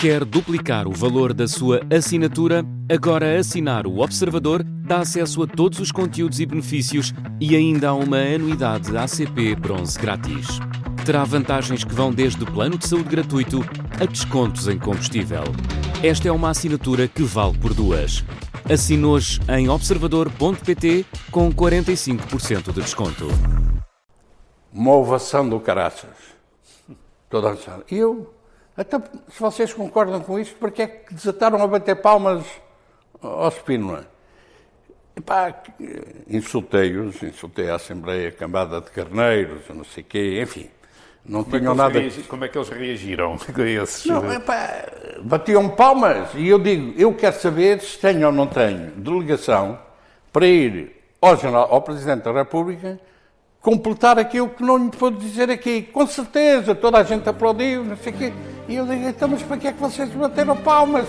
Quer duplicar o valor da sua assinatura? Agora assinar o Observador dá acesso a todos os conteúdos e benefícios e ainda há uma anuidade ACP Bronze grátis. Terá vantagens que vão desde plano de saúde gratuito a descontos em combustível. Esta é uma assinatura que vale por duas. Assine hoje em observador.pt com 45% de desconto. Uma ovação do caraças. Toda a sala. E eu, até se vocês concordam com isto, porque é que desataram a bater palmas ao Spínola? Insultei-os, insultei a Assembleia, a cambada de carneiros, não sei o quê, enfim. Não tinham nada... Como é que eles reagiram a esses... Não, batiam palmas e eu digo, eu quero saber se tenho ou não tenho delegação para ir ao Presidente da República completar aquilo que não lhe pude dizer aqui. Com certeza, toda a gente aplaudiu, não sei o quê. E eu digo, então, mas para que é que vocês bateram palmas?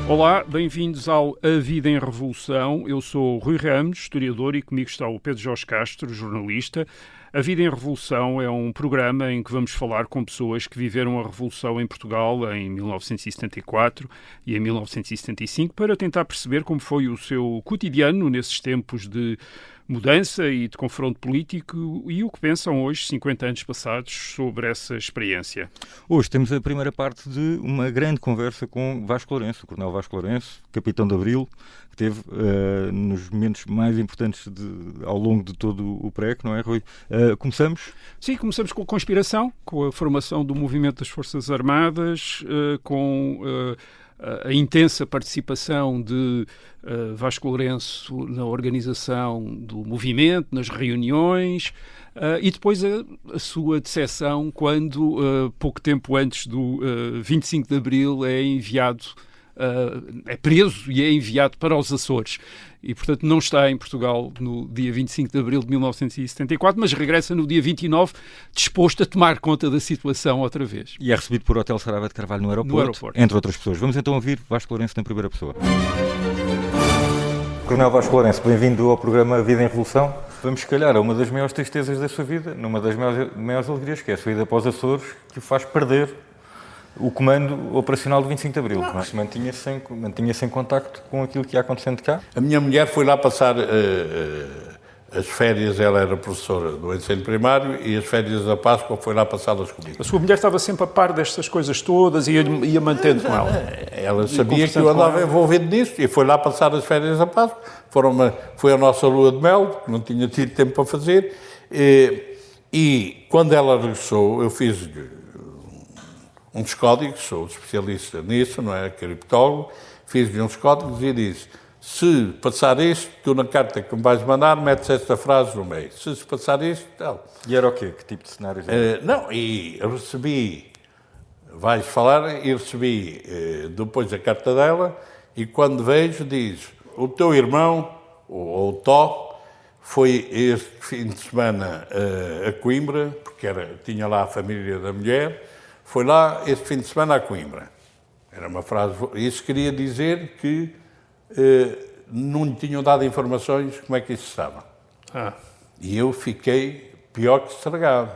Olá, bem-vindos ao A Vida em Revolução. Eu sou o Rui Ramos, historiador, e comigo está o Pedro Jorge Castro, jornalista. A Vida em Revolução é um programa em que vamos falar com pessoas que viveram a Revolução em Portugal em 1974 e em 1975 para tentar perceber como foi o seu cotidiano nesses tempos de mudança e de confronto político e o que pensam hoje, 50 anos passados, sobre essa experiência. Hoje temos a primeira parte de uma grande conversa com Vasco Lourenço, o Coronel Vasco Lourenço, capitão de Abril, que teve nos momentos mais importantes ao longo de todo o PREC, não é, Rui? Começamos? Sim, começamos com a conspiração, com a formação do movimento das Forças Armadas, com a intensa participação de Vasco Lourenço na organização do movimento, nas reuniões, e depois a sua decepção quando, pouco tempo antes do 25 de Abril, é preso e é enviado para os Açores. E, portanto, não está em Portugal no dia 25 de Abril de 1974, mas regressa no dia 29, disposto a tomar conta da situação outra vez. E é recebido por Hotel Saraiva de Carvalho no aeroporto, entre outras pessoas. Vamos então ouvir Vasco Lourenço na primeira pessoa. Coronel Vasco Lourenço, bem-vindo ao programa Vida em Revolução. Vamos, se calhar, a uma das maiores tristezas da sua vida, numa das maiores alegrias, que é a sua ida para os Açores, que o faz perder o comando operacional do 25 de Abril. Não. Se mantinha-se em contacto com aquilo que ia acontecendo cá. A minha mulher foi lá passar as férias, ela era professora do ensino primário, e as férias da Páscoa foi lá passá-las comigo. A sua mulher estava sempre a par destas coisas todas e ia mantendo com ela? Ela sabia que eu andava envolvido nisso e foi lá passar as férias da Páscoa. Foi a nossa lua de mel, que não tinha tido tempo para fazer, e quando ela regressou, eu fiz uns códigos, sou especialista nisso, não é, criptólogo, fiz-lhe uns códigos e disse, se passar isto, tu na carta que me vais mandar, metes esta frase no meio. Se passar isto, tal. E era o quê? Que tipo de cenários? Não, e recebi, vais falar, e recebi depois a carta dela, e quando vejo, diz, o teu irmão, ou o Tó, foi este fim de semana a Coimbra, porque tinha lá a família da mulher, foi lá este fim de semana a Coimbra. Era uma frase... Isso queria dizer que não lhe tinham dado informações como é que isso estava. E eu fiquei pior que estragado.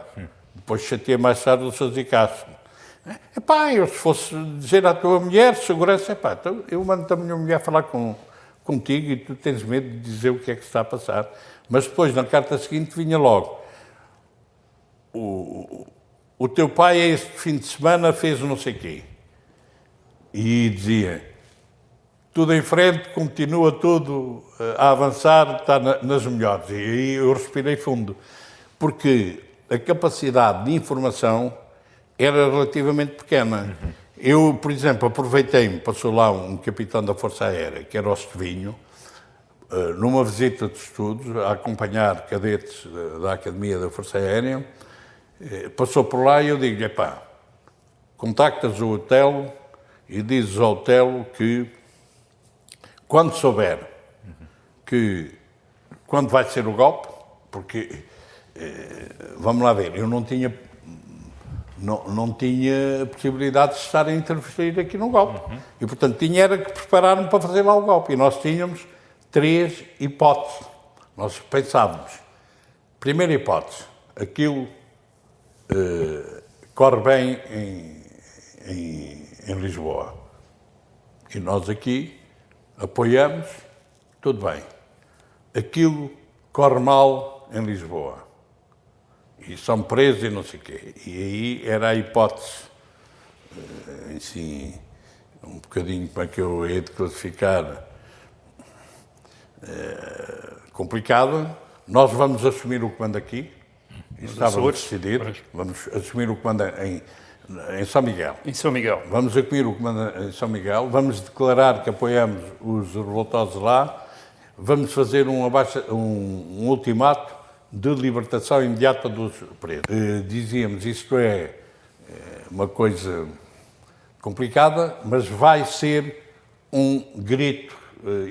Depois chateei mais tarde o Sr. Zicasso. Eu se fosse dizer à tua mulher, segurança, então eu mando a minha mulher falar contigo e tu tens medo de dizer o que é que se está a passar. Mas depois, na carta seguinte, vinha logo. O teu pai, este fim de semana, fez não sei o quê. E dizia, tudo em frente, continua tudo a avançar, está nas melhores. E aí eu respirei fundo. Porque a capacidade de informação era relativamente pequena. Eu, por exemplo, aproveitei-me, passou lá um capitão da Força Aérea, que era o Estevinho, numa visita de estudos, a acompanhar cadetes da Academia da Força Aérea. Passou por lá e eu digo-lhe, contactas o Otelo e dizes ao Otelo que quando souber que quando vai ser o golpe, porque vamos lá ver, eu não tinha não tinha a possibilidade de estar a interferir aqui no golpe. E, portanto, tinha era que preparar-me para fazer lá o golpe. E nós tínhamos 3 hipóteses. Nós pensávamos, primeira hipótese, aquilo corre bem em Lisboa. E nós aqui apoiamos, tudo bem. Aquilo corre mal em Lisboa. E são presos e não sei o quê. E aí era a hipótese, assim, um bocadinho como é que eu hei de classificar, complicada. Nós vamos assumir o comando aqui. Estávamos decididos. Vamos assumir o comando em São Miguel. Em São Miguel. Vamos assumir o comando em São Miguel. Vamos declarar que apoiamos os revoltosos lá. Vamos fazer um ultimato de libertação imediata dos presos. Dizíamos, isto é uma coisa complicada, mas vai ser um grito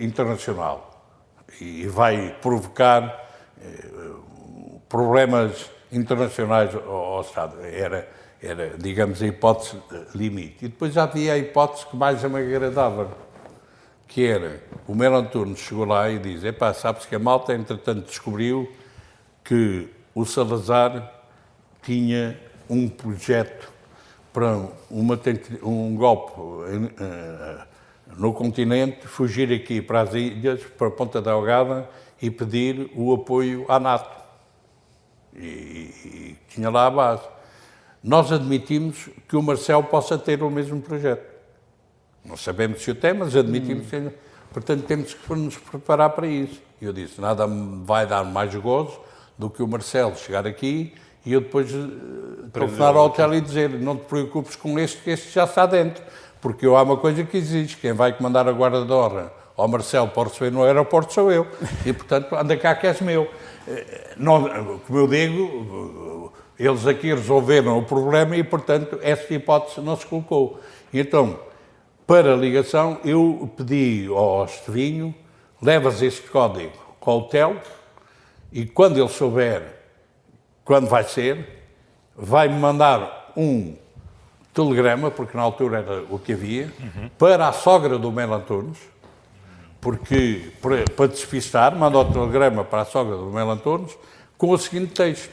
internacional e vai provocar problemas internacionais ao Estado. Era, digamos, a hipótese limite. E depois havia a hipótese que mais me agradava, que era, o Melanturno chegou lá e diz, sabe-se que a malta, entretanto, descobriu que o Salazar tinha um projeto para um golpe no continente, fugir aqui para as ilhas, para a Ponta Delgada e pedir o apoio à NATO. E tinha lá a base. Nós admitimos que o Marcelo possa ter o mesmo projeto. Não sabemos se o tem, mas admitimos que... Portanto, temos que nos preparar para isso. E eu disse, nada me vai dar mais gozo do que o Marcelo chegar aqui e eu depois telefonar ao hotel e dizer, não te preocupes com este, que este já está dentro. Porque há uma coisa que exige, quem vai comandar a guarda de honra ao Marcelo para receber no aeroporto sou eu. E, portanto, anda cá que és meu. Não, como eu digo, eles aqui resolveram o problema e, portanto, esta hipótese não se colocou. E, então, para a ligação, eu pedi ao Estevinho, levas este código ao hotel e quando ele souber quando vai ser, vai-me mandar um telegrama, porque na altura era o que havia, para a sogra do Melo Antunes, porque, para despistar, manda o telegrama para a sogra do Melo Antunes com o seguinte texto.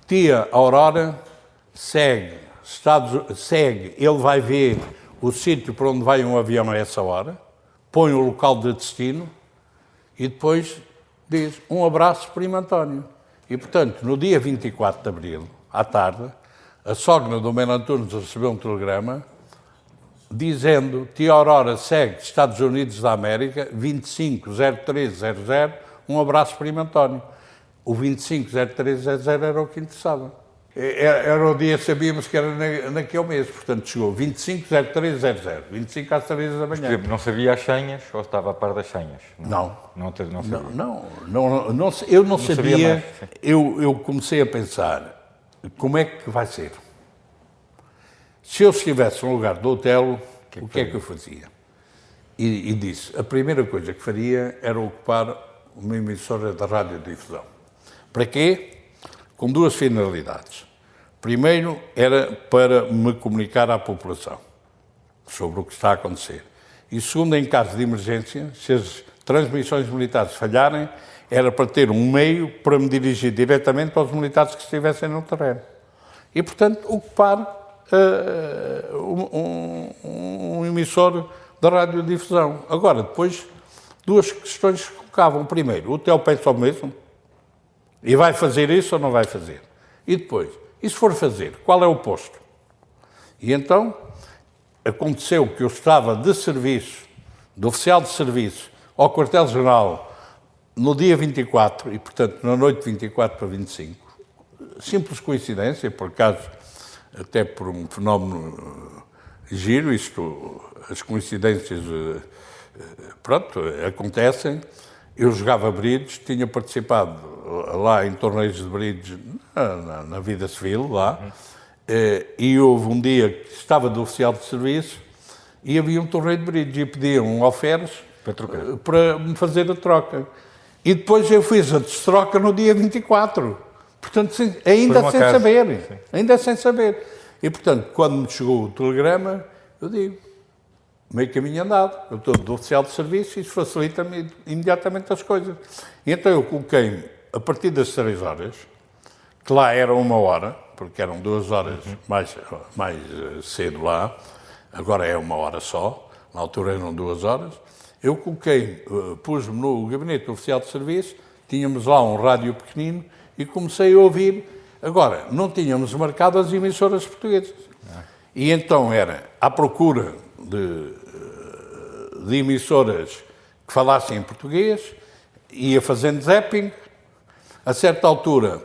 Tia Aurora segue, ele vai ver o sítio para onde vai um avião a essa hora, põe o local de destino e depois diz um abraço, Primo António. E, portanto, no dia 24 de abril, à tarde, a sogra do Melo Antunes recebeu um telegrama dizendo tia Aurora segue Estados Unidos da América, 250300, um abraço, Primo António. O 250300 era o que interessava. Era o dia, sabíamos que era naquele mês, portanto chegou 250300, 25 às 3 da manhã. Não sabia as senhas ou estava a par das senhas? Não. Não sabia? Não, eu não sabia. Eu comecei a pensar, como é que vai ser? Se eu estivesse no lugar do hotel, o que é que eu fazia? E disse, a primeira coisa que faria era ocupar uma emissora da radiodifusão. Para quê? Com duas finalidades. Primeiro, era para me comunicar à população sobre o que está a acontecer. E segundo, em caso de emergência, se as transmissões militares falharem, era para ter um meio para me dirigir diretamente aos militares que estivessem no terreno. E, portanto, ocupar um emissor da radiodifusão. Agora, depois, duas questões se colocavam. Primeiro, o hotel pensa o mesmo? E vai fazer isso ou não vai fazer? E depois, e se for fazer, qual é o posto? E então, aconteceu que eu estava de serviço, de oficial de serviço, ao quartel-general, no dia 24, e portanto na noite de 24 para 25. Simples coincidência, por acaso, até por um fenómeno giro, as coincidências, pronto, acontecem. Eu jogava bridge, tinha participado lá em torneios de bridge na vida civil, lá, e houve um dia que estava de oficial de serviço e havia um torneio de bridge e pediam um alferes para me fazer a troca. E depois eu fiz a destroca no dia 24. Portanto, ainda sem saber. Ainda sem saber. E, portanto, quando me chegou o telegrama, eu digo, meio caminho andado, eu estou do oficial de serviço e isso facilita-me imediatamente as coisas. E então eu coloquei-me, a partir das 3 horas, que lá era 1 hora, porque eram 2 horas mais cedo lá, agora é 1 hora só, na altura eram 2 horas, eu coloquei, pus-me no gabinete oficial de serviço, tínhamos lá um rádio pequenino e comecei a ouvir. Agora, não tínhamos marcado as emissoras portuguesas. E então era à procura de emissoras que falassem em português, ia fazendo zapping, a certa altura,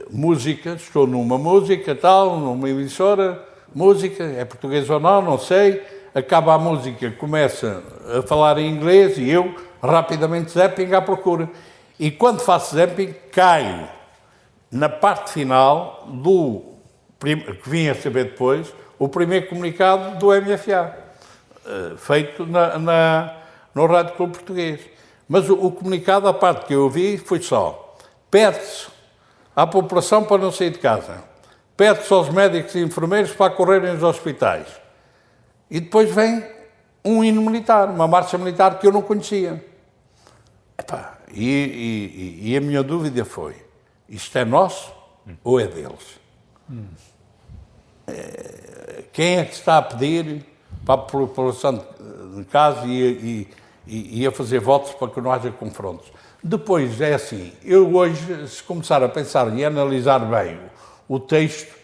música, estou numa música, tal, numa emissora, música, é português ou não sei, acaba a música, começa a falar em inglês e eu, rapidamente, zapping à procura. E quando faço zapping, caio na parte final que vim a saber depois, o primeiro comunicado do MFA, feito no Rádio Clube Português. Mas o comunicado, a parte que eu ouvi, foi só: pede-se à população para não sair de casa, pede-se aos médicos e enfermeiros para correrem aos hospitais. E depois vem um hino militar, uma marcha militar que eu não conhecia. Epá, e a minha dúvida foi, isto é nosso ou é deles? Quem é que está a pedir para a população de casa e a fazer votos para que não haja confrontos? Depois é assim, eu hoje, se começar a pensar e analisar bem o texto,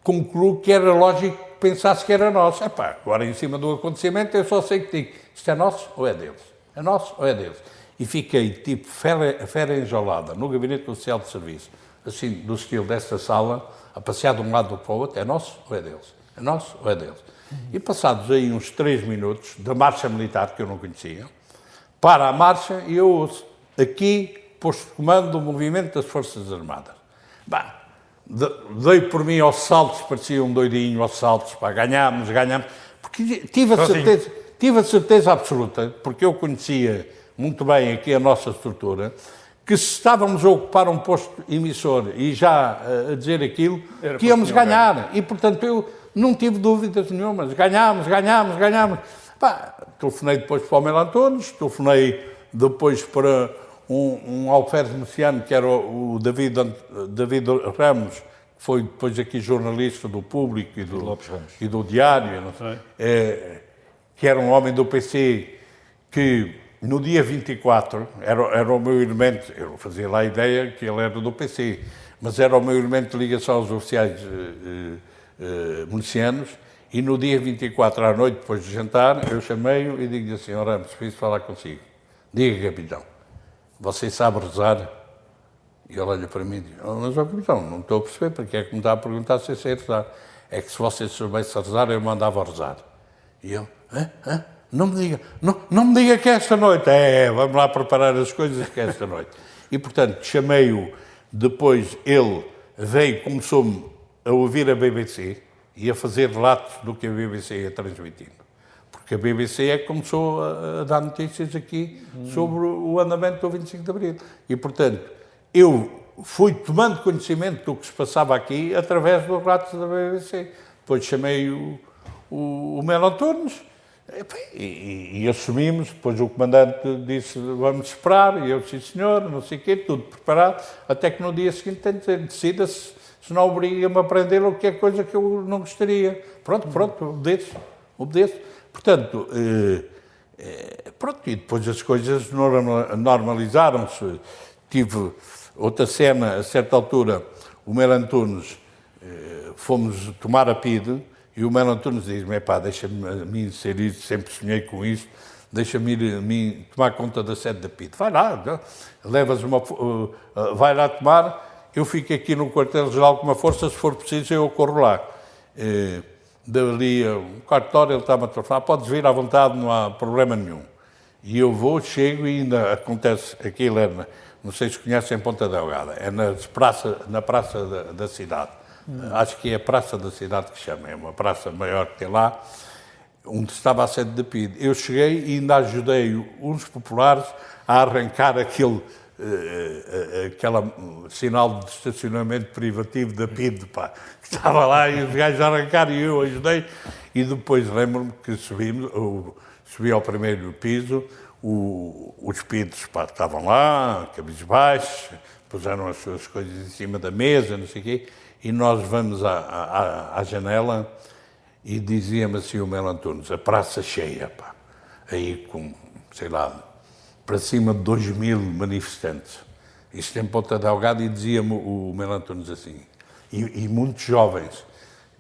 concluo que era lógico que pensasse que era nosso. Epá, agora em cima do acontecimento eu só sei que digo, isto é nosso ou é deles? É nosso ou é deles? E fiquei tipo fera enjaulada no gabinete oficial de serviço, assim, do estilo desta sala, a passear de um lado para o outro, é nosso ou é deles? É nosso ou é deles? E passados aí uns 3 minutos da marcha militar, que eu não conhecia, para a marcha e eu ouço, aqui, posto de comando do movimento das Forças Armadas. Bah, dei por mim aos saltos, parecia um doidinho aos saltos, pá, ganhámos, porque tive a certeza absoluta, porque eu conhecia muito bem aqui a nossa estrutura, que se estávamos a ocupar um posto emissor e já a dizer aquilo, que íamos ganhar. E, portanto, eu não tive dúvidas nenhumas. Ganhámos. Pá, telefonei depois para o Mel Antunes, telefonei depois para um alferes messiano, que era o David Ramos, que foi depois aqui jornalista do Público e do Diário, não sei, que era um homem do PC, que no dia 24, era o meu elemento, eu fazia lá a ideia que ele era do PC, mas era o meu elemento de ligação aos oficiais milicianos, e no dia 24 à noite, depois de jantar, eu chamei-o e digo-lhe assim: Ó Ramos, preciso falar consigo. Diga, capitão, você sabe rezar? E ele olha para mim e diz: mas, ó capitão, não estou a perceber, porque é que me está a perguntar se eu sei rezar. É que se você soubesse rezar, eu mandava rezar. E eu: Não me diga que é esta noite. Vamos lá preparar as coisas que é esta noite. E, portanto, chamei-o, depois ele veio, começou-me a ouvir a BBC e a fazer relatos do que a BBC ia transmitindo. Porque a BBC é que começou a dar notícias aqui sobre o andamento do 25 de Abril. E, portanto, eu fui tomando conhecimento do que se passava aqui através dos relatos da BBC. Depois chamei o Mel Antunes, e assumimos, depois o comandante disse: vamos esperar, e eu disse: senhor, não sei o quê, tudo preparado, até que no dia seguinte tem de dizer: decida-se, senão obriga-me a prender o que é coisa que eu não gostaria. Pronto, obedeço. Portanto, pronto, e depois as coisas normalizaram-se. Tive outra cena, a certa altura, o Mel Antunes, fomos tomar a PIDE, e o Mel Antunes diz-me: deixa-me a mim ser isso, sempre sonhei com isso, deixa-me ir tomar conta da sede da PIDE. Vai lá, vai lá tomar, eu fico aqui no quartel-geral com uma força, se for preciso eu corro lá. Dali um quarto de hora ele está-me a telefonar: podes vir à vontade, não há problema nenhum. E eu vou, chego e ainda acontece, aquilo não sei se conhecem Ponta Delgada, é na praça da cidade. Acho que é a Praça da Cidade que chama, é uma praça maior que tem lá, onde estava a sede da PIDE. Eu cheguei e ainda ajudei uns populares a arrancar aquele aquele sinal de estacionamento privativo da PID, pá, que estava lá e os gajos arrancaram e eu ajudei. E depois lembro-me que subi ao primeiro piso, os PIDs, pá, estavam lá, cabisbaixos, puseram as suas coisas em cima da mesa, não sei o quê, e nós vamos à janela e dizia-me assim o Melo Antunes, a praça cheia, pá, aí com, sei lá, para cima de 2.000 manifestantes. Isto em Ponta Delgada, e dizia-me o Melo Antunes assim, e muitos jovens,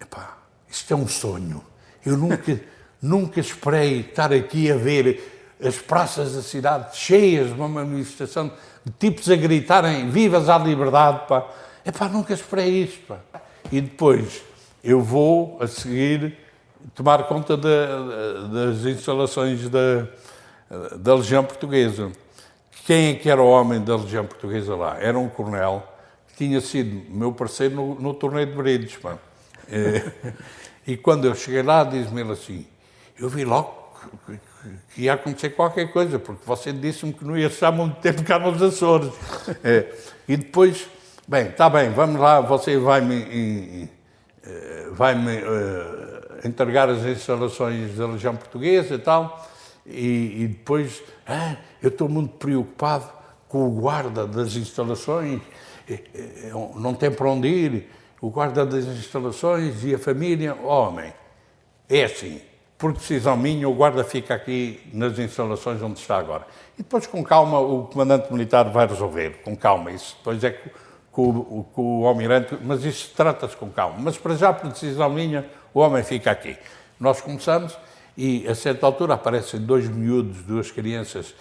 epá, isto é um sonho. Eu nunca esperei estar aqui a ver as praças da cidade cheias de uma manifestação de tipos a gritarem vivas à liberdade, pá. Epá, nunca esperei isto, pá. E depois eu vou, a seguir, tomar conta das instalações da Legião Portuguesa. Quem é que era o homem da Legião Portuguesa lá? Era um coronel que tinha sido meu parceiro no torneio de brides, pá. E quando eu cheguei lá, diz-me ele assim, eu vi logo que ia acontecer qualquer coisa, porque você disse-me que não ia estar muito tempo cá nos Açores. E depois, bem, está bem, vamos lá, você vai-me entregar as instalações da Legião Portuguesa e tal, e depois, eu estou muito preocupado com o guarda das instalações, não tem para onde ir, o guarda das instalações e a família, homem, é assim, por decisão minha, o guarda fica aqui nas instalações onde está agora. E depois, com calma, o comandante militar vai resolver, com calma, isso depois é com o almirante, mas isso trata-se com calma. Mas, para já, por decisão minha, o homem fica aqui. Nós começamos e, a certa altura, aparecem 2 miúdos, 2 crianças,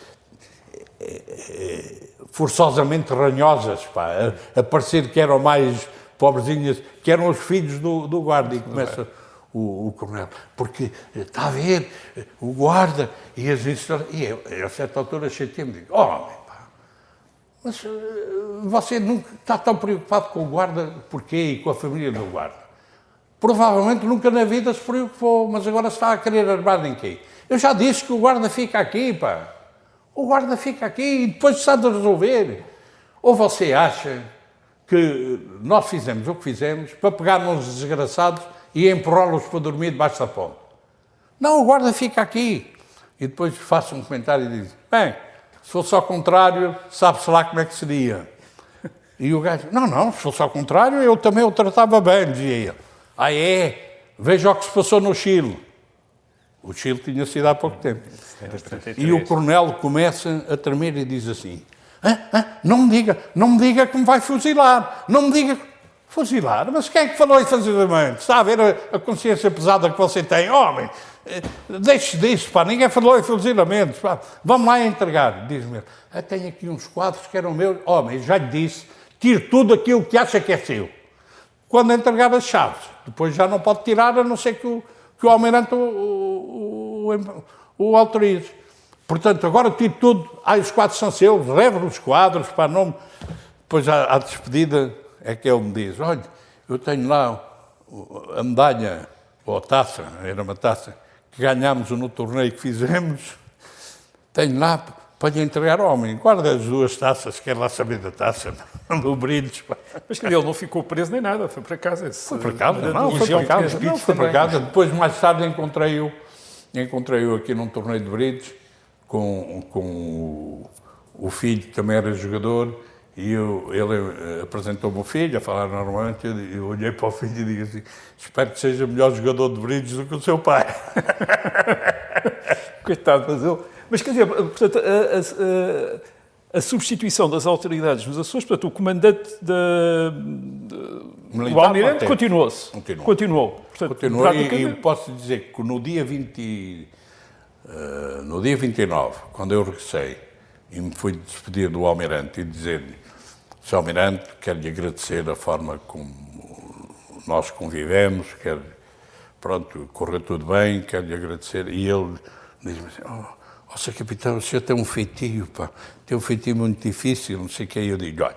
forçosamente ranhosas, pá, a parecer que eram mais pobrezinhas, que eram os filhos do guarda, e começa o coronel, porque está a ver, o guarda e as instalações, e eu, a certa altura, chateei-me e digo, homem, pá, mas você nunca está tão preocupado com o guarda, porquê, e com a família do guarda? Provavelmente nunca na vida se preocupou, mas agora está a querer armar em quê? Eu já disse que o guarda fica aqui, pá, o guarda fica aqui e depois está de resolver. Ou você acha que nós fizemos o que fizemos para pegar nos desgraçados e empurrá-los para dormir debaixo da ponte? Não, o guarda fica aqui. E depois faço um comentário e diz, bem, se fosse ao contrário, sabe-se lá como é que seria. E o gajo, não, se fosse ao contrário, eu também o tratava bem, dizia ele. Veja o que se passou no Chile. O Chile tinha sido há pouco tempo. E o coronel começa a tremer e diz assim, não me diga que me vai fuzilar, não me diga... Fuzilar? Mas quem é que falou em fuzilamento? Está a ver a consciência pesada que você tem? Homem, deixe disso, pá, ninguém falou em fuzilamento, pá. Vamos lá entregar. Diz-me, tenho aqui uns quadros que eram meus. Homem, já lhe disse, tire tudo aquilo que acha que é seu. Quando entregar as chaves, depois já não pode tirar, a não ser que o almirante o autorize. Portanto, agora tire tudo. Os quadros são seus, leve os quadros, para não... Depois, à despedida, é que ele me diz, olha, eu tenho lá a medalha, ou a taça, era uma taça, que ganhámos no torneio que fizemos, tenho lá para lhe entregar ao homem. Guarda as 2 taças, quer lá saber da taça, do brilhos. Mas que ele não ficou preso nem nada, foi para casa. Foi para casa, foi para casa. Depois, mais tarde, encontrei-o aqui num torneio de brilhos, com o filho que também era jogador, e ele apresentou-me o filho a falar normalmente, eu olhei para o filho e digo assim, espero que seja melhor jogador de brilhos do que o seu pai. Coitado, mas quer dizer, portanto, a substituição das autoridades nos Açores, portanto, o comandante o almirante continuou-se. Continuou. Portanto, continuou praticamente... e posso dizer que no dia 29, quando eu regressei e me fui despedir do almirante e dizer-lhe, Sr. Almirante, quero-lhe agradecer a forma como nós convivemos, pronto, correu tudo bem, quero-lhe agradecer. E ele diz-me assim, Sr. Capitão, o senhor tem um feitio, pá, tem um feitio muito difícil, não sei o que. E eu digo, olha,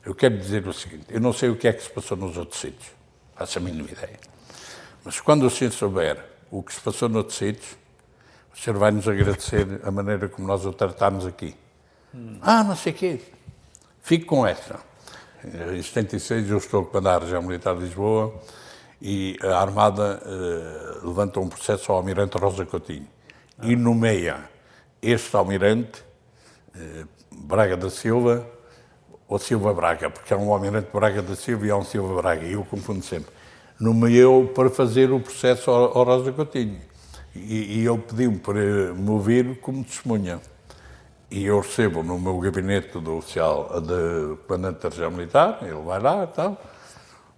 eu quero dizer o seguinte, eu não sei o que é que se passou nos outros sítios, faço a mínima ideia. Mas quando o senhor souber o que se passou noutros sítios, o senhor vai-nos agradecer a maneira como nós o tratámos aqui. Não sei o quê. Fico com esta. Em 76 eu estou a comandar a região militar de Lisboa e a Armada levanta um processo ao Almirante Rosa Coutinho e nomeia este Almirante Braga da Silva ou Silva Braga, porque há um Almirante Braga da Silva e há um Silva Braga, e eu confundo sempre. Nomeou para fazer o processo ao Rosa Coutinho e ele pediu-me para me ouvir como testemunha. E eu recebo no meu gabinete do oficial, do comandante da região militar, ele vai lá e tal,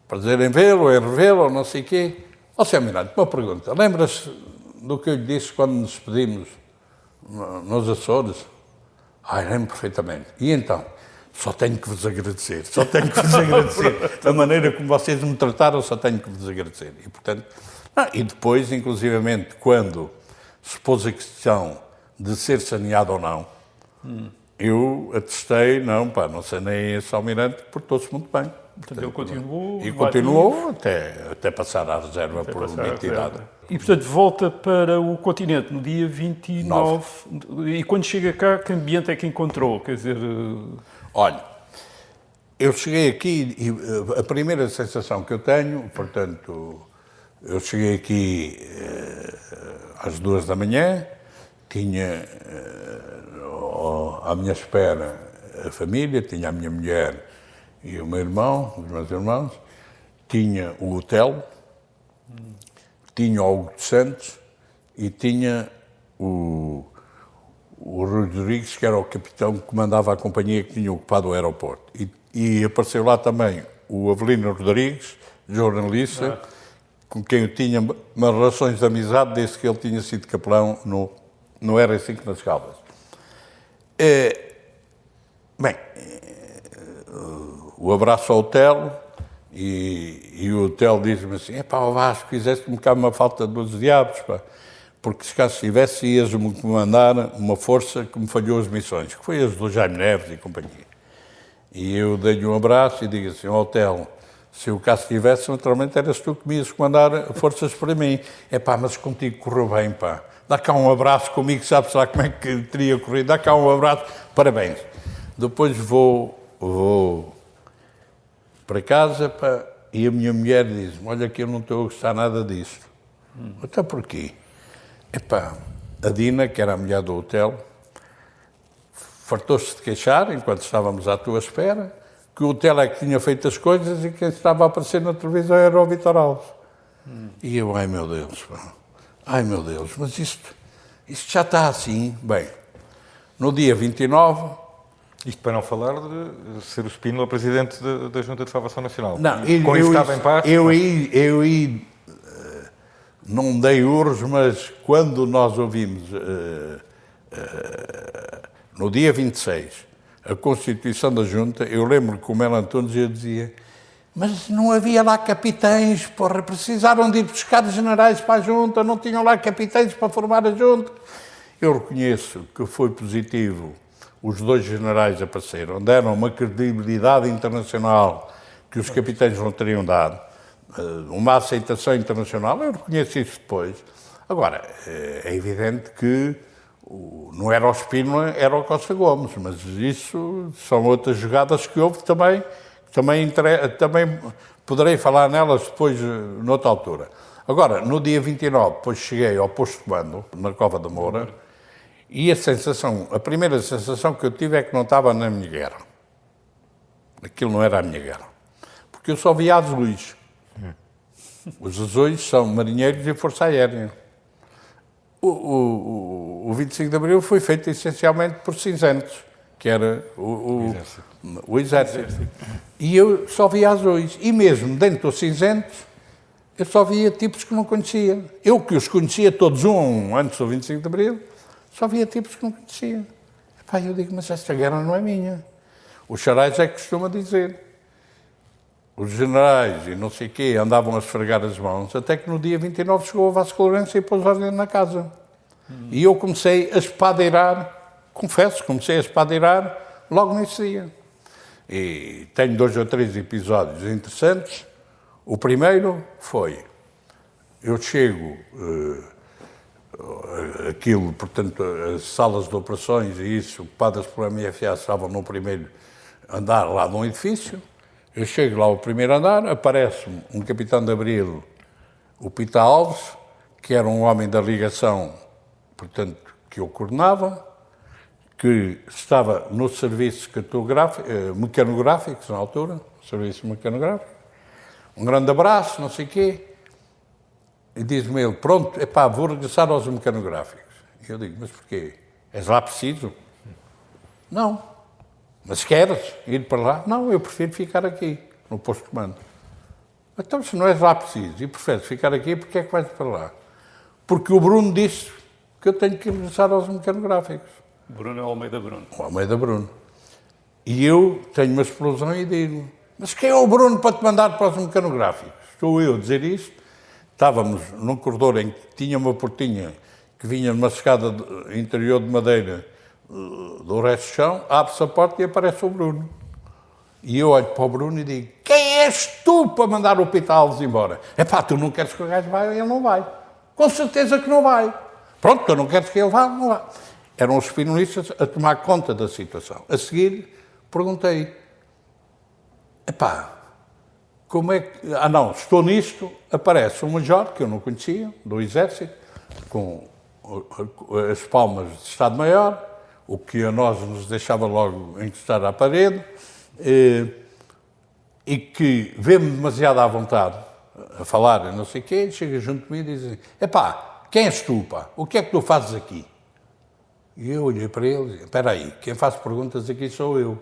prazer em vê-lo, em revê-lo, não sei o quê. Ó, Sr. Almirante, uma pergunta, lembra-se do que eu lhe disse quando nos despedimos nos Açores? Lembro perfeitamente. E então? Só tenho que vos agradecer, só tenho que vos agradecer. Da maneira como vocês me trataram, só tenho que vos agradecer. E, portanto, e depois, inclusivamente, quando se pôs a questão de ser saneado ou não, eu atestei, não sanei esse almirante, portou-se muito bem. Portanto, ele continuou... E continuou até passar à reserva por identidade. E, portanto, volta para o continente no dia 29. E quando chega cá, que ambiente é que encontrou? Quer dizer... Olha, eu cheguei aqui e a primeira sensação que eu tenho, portanto, eu cheguei aqui às 2 da manhã, tinha à minha espera a família, tinha a minha mulher e o meu irmão, os meus irmãos, tinha o hotel, tinha o Hugo de Santos e tinha o Rui Rodrigues, que era o capitão que comandava a companhia que tinha ocupado o aeroporto. E apareceu lá também o Avelino Rodrigues, jornalista, com quem eu tinha umas relações de amizade desde que ele tinha sido capelão no R5 nas Caldas. O abraço ao hotel e o hotel diz-me assim, Vasco, fizeste-me cá uma falta de 12 diabos, porque se cá estivesse ias-me comandar uma força que me falhou as missões, que foi as do Jaime Neves e companhia. E eu dei-lhe um abraço e digo assim, hotel, se eu cá estivesse, naturalmente eras tu que me ias comandar forças para mim. Mas contigo correu bem, Dá cá um abraço comigo, sabes lá como é que teria corrido, dá cá um abraço, parabéns. Depois vou para casa, e a minha mulher diz-me, olha que eu não estou a gostar nada disto. Então porquê? A Dina, que era a mulher do hotel, fartou-se de queixar, enquanto estávamos à tua espera, que o hotel é que tinha feito as coisas e quem estava a aparecer na televisão era o Vítor Alves. E eu, ai meu Deus, mas isto já está assim. Bem, no dia 29... Isto para não falar de ser o Spínola presidente da Junta de Salvação Nacional. Não, com isso estava em paz? Eu aí não dei urros, mas quando nós ouvimos, no dia 26, a Constituição da Junta, eu lembro que o Melo Antunes dizia, mas não havia lá capitães, precisaram de ir buscar generais para a Junta, não tinham lá capitães para formar a Junta. Eu reconheço que foi positivo. Os 2 generais apareceram, deram uma credibilidade internacional que os capitães não teriam dado, uma aceitação internacional, eu reconheço isso depois. Agora, é evidente que não era o Spínola, era o Costa Gomes, mas isso são outras jogadas que houve também poderei falar nelas depois, noutra altura. Agora, no dia 29, depois cheguei ao posto de comando, na Cova da Moura, e a primeira sensação que eu tive é que não estava na minha guerra. Aquilo não era a minha guerra. Porque eu só via azuis. Os azuis são marinheiros e força aérea. O 25 de Abril foi feito essencialmente por cinzentos, que era o exército. E eu só via azuis. E mesmo dentro dos cinzentos, eu só via tipos que não conhecia. Eu que os conhecia todos antes do 25 de Abril, só via tipos que não conhecia. Eu digo, mas esta guerra não é minha. Os charais é que costuma dizer. Os generais e não sei o quê andavam a esfregar as mãos, até que no dia 29 chegou o Vasco Lourenço e pôs ordem na casa. E eu comecei a espadeirar, confesso, logo nesse dia. E tenho 2 ou 3 episódios interessantes. O primeiro foi, eu chego... portanto, as salas de operações e isso, ocupadas pela MFA, estavam no primeiro andar lá num edifício, eu chego lá ao primeiro andar, aparece-me um capitão de abril, o Pita Alves, que era um homem da ligação, portanto, que eu coordenava, que estava no serviço mecanográfico, na altura, serviço mecanográfico. Um grande abraço, não sei o quê. E diz-me ele, pronto, vou regressar aos mecanográficos. E eu digo, mas porquê? És lá preciso? Não. Mas queres ir para lá? Não, eu prefiro ficar aqui, no posto de comando. Então, se não és lá preciso e preferes ficar aqui, porquê é que vais para lá? Porque o Bruno disse que eu tenho que regressar aos mecanográficos. Bruno é o Almeida Bruno. O Almeida Bruno. E eu tenho uma explosão e digo, mas quem é o Bruno para te mandar para os mecanográficos? Estou eu a dizer isto. Estávamos num corredor em que tinha uma portinha que vinha numa escada interior de madeira do resto do chão, abre-se a porta e aparece o Bruno. E eu olho para o Bruno e digo, quem és tu para mandar o Pita Alves embora? Tu não queres que o gajo vá, ele não vai. Com certeza que não vai. Pronto, tu não queres que ele vá, não vai. Eram os espinolistas a tomar conta da situação. A seguir, perguntei, como é que... estou nisto, aparece um major, que eu não conhecia, do Exército, com as palmas de Estado-Maior, o que a nós nos deixava logo encostar à parede, e que vê-me demasiado à vontade a falar, não sei o quê, chega junto de mim e diz assim, quem és tu, O que é que tu fazes aqui? E eu olhei para ele e disse, espera aí, quem faz perguntas aqui sou eu.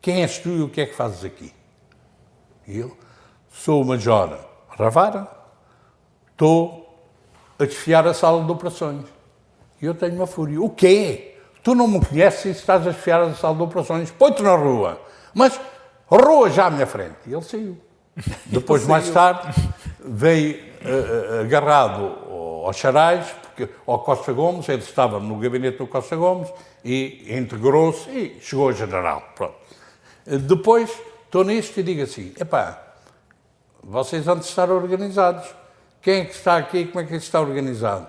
Quem és tu e o que é que fazes aqui? E eu, sou o Major Ravara, estou a desfiar a sala de operações. E eu tenho uma fúria. O quê? Tu não me conheces e estás a desfiar a sala de operações? Põe-te na rua. Mas rua já à minha frente. E ele saiu. Depois, mais tarde, veio agarrado aos charais, ao Costa Gomes, ele estava no gabinete do Costa Gomes e integrou-se e chegou a general. Pronto. Depois, estou nisto e digo assim, vocês vão estar organizados. Quem é que está aqui? Como é que está organizado?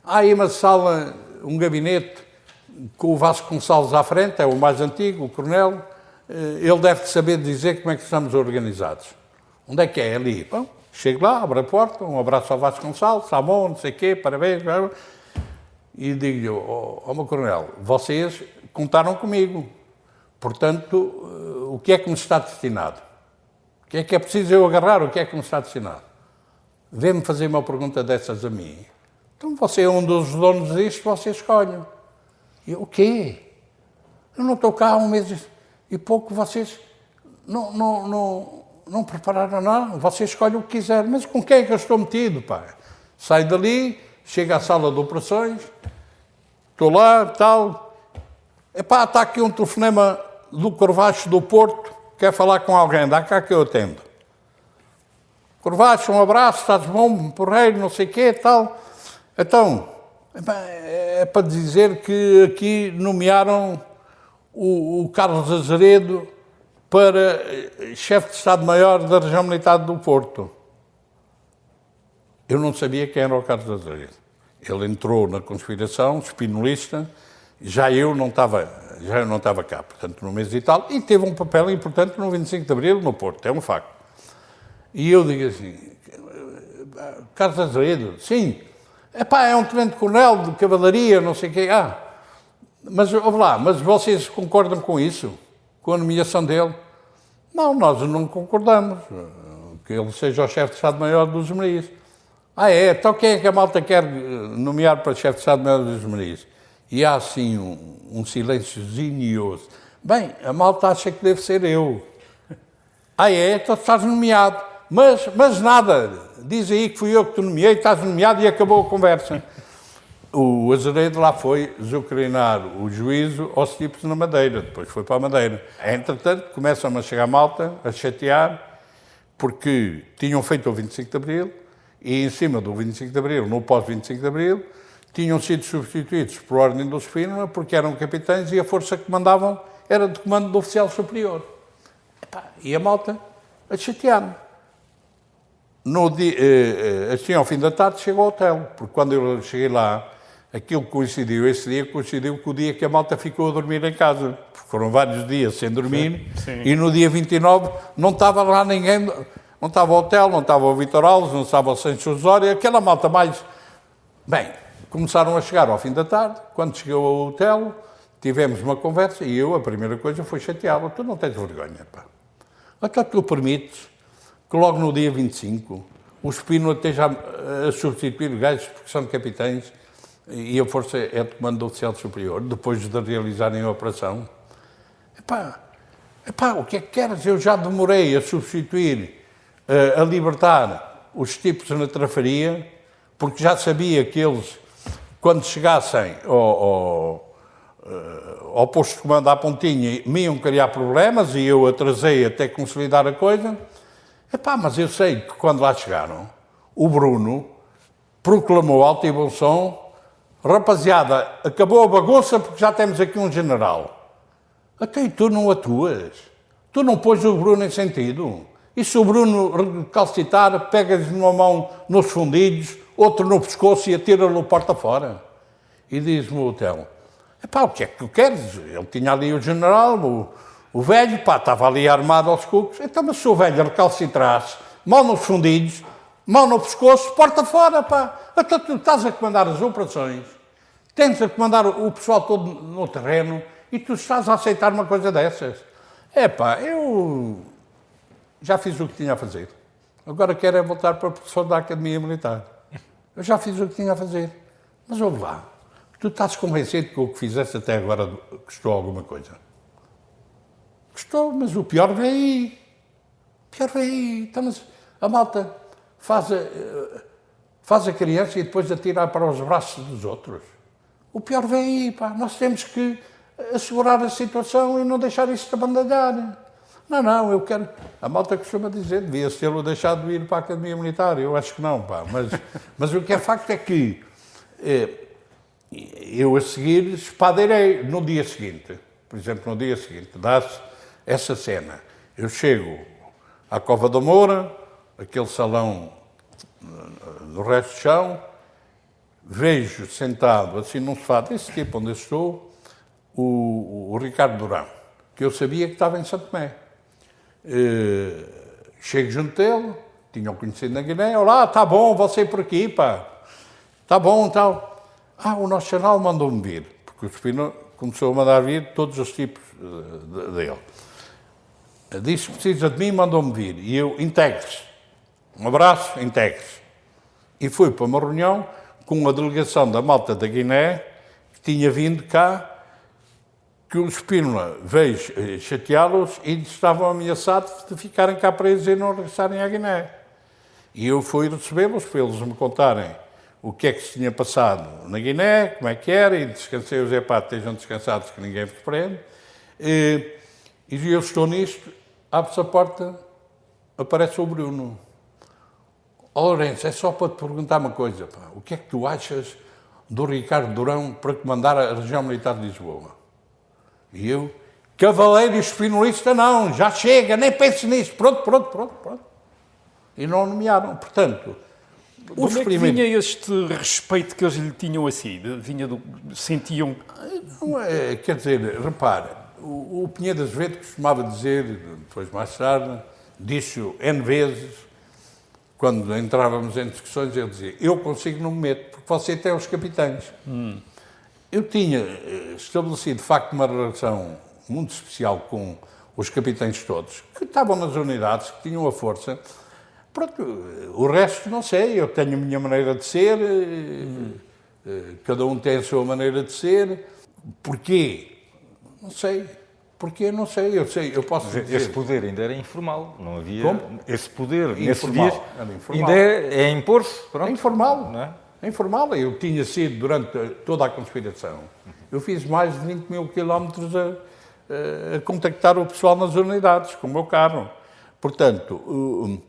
Há aí uma sala, um gabinete com o Vasconcelos à frente, é o mais antigo, o coronel. Ele deve saber dizer como é que estamos organizados. Onde é que é? Ali. Bom, chego lá, abro a porta, um abraço ao Vasconcelos, está bom, não sei o quê, parabéns. E digo-lhe, meu coronel, vocês contaram comigo. Portanto, o que é que me está destinado? O que é preciso eu agarrar? O que é que me está destinado? Vê-me fazer uma pergunta dessas a mim. Então, você é um dos donos disto, você escolhe. E eu, o quê? Eu não estou cá há um mês e pouco, vocês não prepararam nada, você escolhe o que quiser. Mas com quem é que eu estou metido, Saio dali, chego à sala de operações, estou lá, tal. Está aqui um telefonema do Corvacho do Porto, quer falar com alguém, dá cá que eu atendo. Corvacho, um abraço, estás bom, porreiro, não sei o quê, tal. Então, é para dizer que aqui nomearam o Carlos Azeredo para chefe de Estado-Maior da Região Militar do Porto. Eu não sabia quem era o Carlos Azeredo. Ele entrou na conspiração, espinolista, já eu não estava cá, portanto, no mês e tal, e teve um papel importante no 25 de Abril no Porto, é um facto. E eu digo assim, Carlos Azeredo, sim, é um tenente-coronel de cavalaria, não sei o quê, mas, ouve lá, mas vocês concordam com isso? Com a nomeação dele? Não, nós não concordamos, que ele seja o chefe de Estado-Maior dos Esmerias. Então quem é que a malta quer nomear para chefe de Estado-Maior dos Esmerias? E há assim um silêncio zinhoso. Bem, a malta acha que deve ser eu. Então estás nomeado. Mas nada, diz aí que fui eu que te nomeei, estás nomeado e acabou a conversa. O Azeredo lá foi azucrinar o juízo aos tipos na Madeira, depois foi para a Madeira. Entretanto, começam a chegar a malta, a chatear, porque tinham feito o 25 de Abril, e em cima do 25 de Abril, no pós-25 de Abril, tinham sido substituídos por ordem do Spínola, porque eram capitães e a força que mandavam era de comando do oficial superior. E a malta a chatear-me. Assim, ao fim da tarde, chego ao hotel, porque quando eu cheguei lá, aquilo coincidiu, esse dia coincidiu com o dia que a malta ficou a dormir em casa. Porque foram vários dias sem dormir. Sim. E no dia 29 não estava lá ninguém, não estava o hotel, não estava o Vítor Alves, não estava o Sancho Osório, aquela malta mais... Bem, começaram a chegar ao fim da tarde, quando chegou ao hotel, tivemos uma conversa e eu, a primeira coisa, foi chateá-lo. Tu não tens vergonha, pá. Até tu permites que logo no dia 25 o Espínola esteja a substituir gajos porque são capitães e a força é de comando do oficial superior, depois de realizarem a operação. Epá, o que é que queres? Eu já demorei a substituir, a libertar os tipos na trafaria, porque já sabia que eles, quando chegassem ao posto de comando à Pontinha, me iam criar problemas e eu atrasei até consolidar a coisa. Epá, mas eu sei que quando lá chegaram, o Bruno proclamou alto e bom som: rapaziada, acabou a bagunça porque já temos aqui um general. Até tu não atuas. Tu não pões o Bruno em sentido. E se o Bruno recalcitar, pegas numa mão nos fundilhos, outro no pescoço e atira-lhe o porta fora. E diz-me o Telmo: epá, o que é que tu queres? Ele tinha ali o general, o velho, pá, estava ali armado aos cucos. Então, mas se o velho recalcitrasse, mão nos fundilhos, mão no pescoço, porta fora, pá. Então tu estás a comandar as operações, tens a comandar o pessoal todo no terreno e tu estás a aceitar uma coisa dessas. É pá, eu já fiz o que tinha a fazer. Agora quero é voltar para o professor da Academia Militar. Eu já fiz o que tinha a fazer. Mas ouve lá, tu estás convencido que o que fizeste até agora custou alguma coisa? Custou, mas o pior vem aí. O pior vem aí. Então, mas a malta faz a criança e depois atira para os braços dos outros. O pior vem aí, pá. Nós temos que assegurar a situação e não deixar isso de abandalhar. Não, eu quero... A malta costuma dizer, devia-se tê-lo deixado de ir para a Academia Militar. Eu acho que não, pá. Mas o que é facto é que eu a seguir espadeirei no dia seguinte. Por exemplo, no dia seguinte, dá-se essa cena. Eu chego à Cova da Moura, aquele salão do resto do chão, vejo sentado assim num sofá desse tipo onde eu estou, o Ricardo Durão, que eu sabia que estava em Santo Tomé. Chego junto dele, tinham conhecido na Guiné: olá, está bom, você por aqui, pá, está bom, tal. O nosso canal mandou-me vir, porque o Espino começou a mandar vir todos os tipos dele. Disse que precisa de mim, mandou-me vir, e eu, integre-se, um abraço, integre-se. E fui para uma reunião com a delegação da malta da Guiné, que tinha vindo cá, que o Espínola veio chateá-los e estavam ameaçados de ficarem cá presos e não regressarem à Guiné. E eu fui recebê-los para eles me contarem o que é que se tinha passado na Guiné, como é que era, e descansei-os: estejam descansados que ninguém vos prende. E eu estou nisto, abre-se a porta, aparece o Bruno. Lourenço, é só para te perguntar uma coisa, pá. O que é que tu achas do Ricardo Durão para comandar a região militar de Lisboa? E eu: cavaleiro espinolista não, já chega, nem pense nisso, pronto. E não nomearam, portanto... Onde é que vinha este respeito que eles lhe tinham assim? Sentiam... Não é, quer dizer, repara, o Pinheiro Azevedo costumava dizer, depois mais tarde, disse-o N vezes, quando entrávamos em discussões, ele dizia: eu consigo, não me meto, porque você tem os capitães. Eu tinha estabelecido, de facto, uma relação muito especial com os capitães todos, que estavam nas unidades, que tinham a força. Pronto, o resto não sei, eu tenho a minha maneira de ser, cada um tem a sua maneira de ser. Porquê? Não sei. Porquê? Não sei. Eu posso dizer... Esse poder ainda era informal, não havia... Como? Esse poder, nesses Informal. dias, Era informal. ainda é impor-se, pronto. É informal. Não é? É informal. Eu tinha sido, durante toda a conspiração, eu fiz mais de 20 mil quilómetros a contactar o pessoal nas unidades, com o meu carro. Portanto,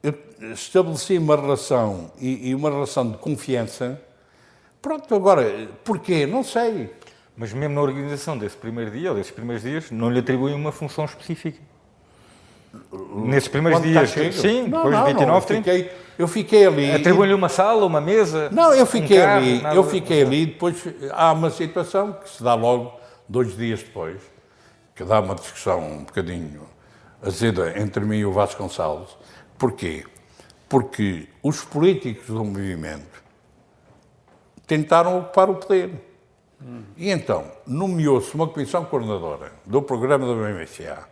eu estabeleci uma relação e uma relação de confiança. Pronto, agora, porquê? Não sei. Mas mesmo na organização desse primeiro dia, ou desses primeiros dias, não lhe atribuem uma função específica? Nesses primeiros dias? Sim, depois de 29, 30. Eu fiquei ali. Atribuem-lhe uma sala, uma mesa? Não, eu fiquei ali. Nada... Eu fiquei ali. Depois há uma situação que se dá logo 2 dias depois, que dá uma discussão um bocadinho azeda entre mim e o Vasconcelos. Porquê? Porque os políticos do movimento tentaram ocupar o poder. E então, nomeou-se uma comissão coordenadora do programa da BMFA,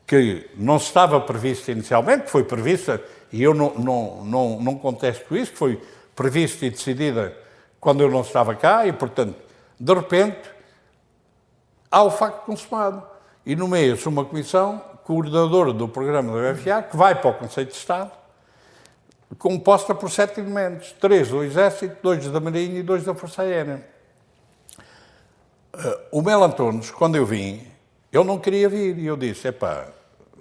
que não estava prevista inicialmente, foi prevista, e eu não contesto isso, que foi prevista e decidida quando eu não estava cá, e, portanto, de repente, há o facto consumado. E nomeia-se uma comissão coordenadora do programa da BMFA, que vai para o Conselho de Estado, composta por 7 elementos, 3 do Exército, 2 da Marinha e 2 da Força Aérea. O Mel Antunes, quando eu vim, ele não queria vir, e eu disse,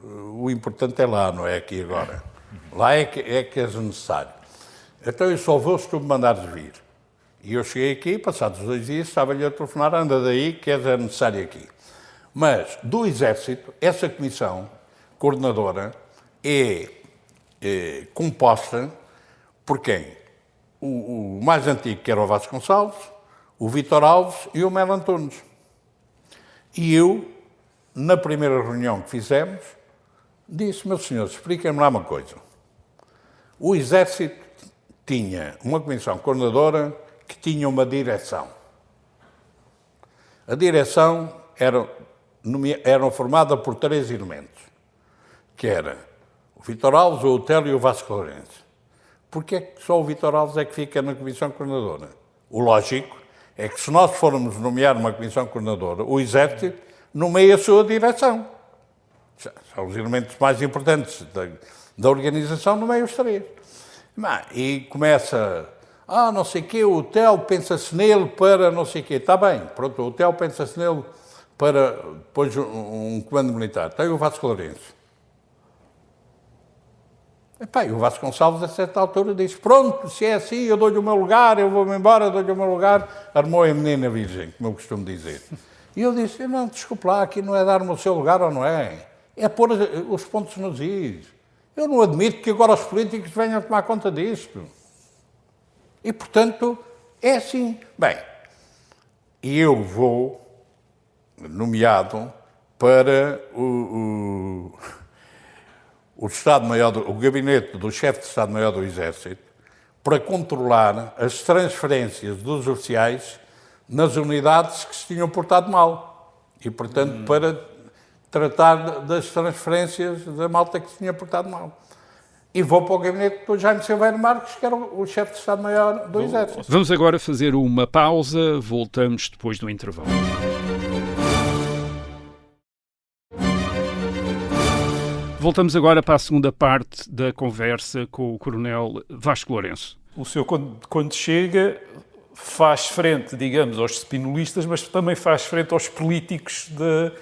o importante é lá, não é aqui agora. Lá é que és necessário. Então eu só vou se tu me mandares vir. E eu cheguei aqui, passados 2 dias, estava-lhe a telefonar, anda daí, que és necessário aqui. Mas, do Exército, essa comissão coordenadora é composta por quem? O mais antigo, que era o Vasconcelos, o Vítor Alves e o Mel Antunes. E eu, na primeira reunião que fizemos, disse, meus senhores, expliquem-me lá uma coisa. O Exército tinha uma comissão coordenadora que tinha uma direção. A direção era formada por 3 elementos, que era o Vítor Alves, o Otelo e o Vasco Lourenço. Porquê é que só o Vítor Alves é que fica na comissão coordenadora? O lógico é que se nós formos nomear uma comissão coordenadora, o Exército nomeia a sua direção. São os elementos mais importantes da organização, nomeia os 3. E começa, não sei o quê, o Otelo pensa-se nele para não sei o quê. Está bem, pronto, o Otelo pensa-se nele para depois um comando militar. Tem o Vasco Lourenço. E o Vasconcelos, a certa altura, disse, pronto, se é assim, eu dou-lhe o meu lugar, eu vou-me embora, dou-lhe o meu lugar. Armou a menina virgem, como eu costumo dizer. E eu disse, não, desculpe lá, aqui não é dar-me o seu lugar ou não é? É pôr os pontos nos is. Eu não admito que agora os políticos venham tomar conta disto. E, portanto, é assim. Bem, e eu vou nomeado para o Estado-Maior, o gabinete do chefe de Estado-Maior do Exército, para controlar as transferências dos oficiais nas unidades que se tinham portado mal. E, portanto, para tratar das transferências da malta que se tinha portado mal. E vou para o gabinete do Jaime Silveira Marques, que era o chefe de Estado-Maior do Exército. Vamos agora fazer uma pausa, voltamos depois do intervalo. Voltamos agora para a segunda parte da conversa com o Coronel Vasco Lourenço. O senhor, quando chega, faz frente, digamos, aos spinolistas, mas também faz frente aos políticos da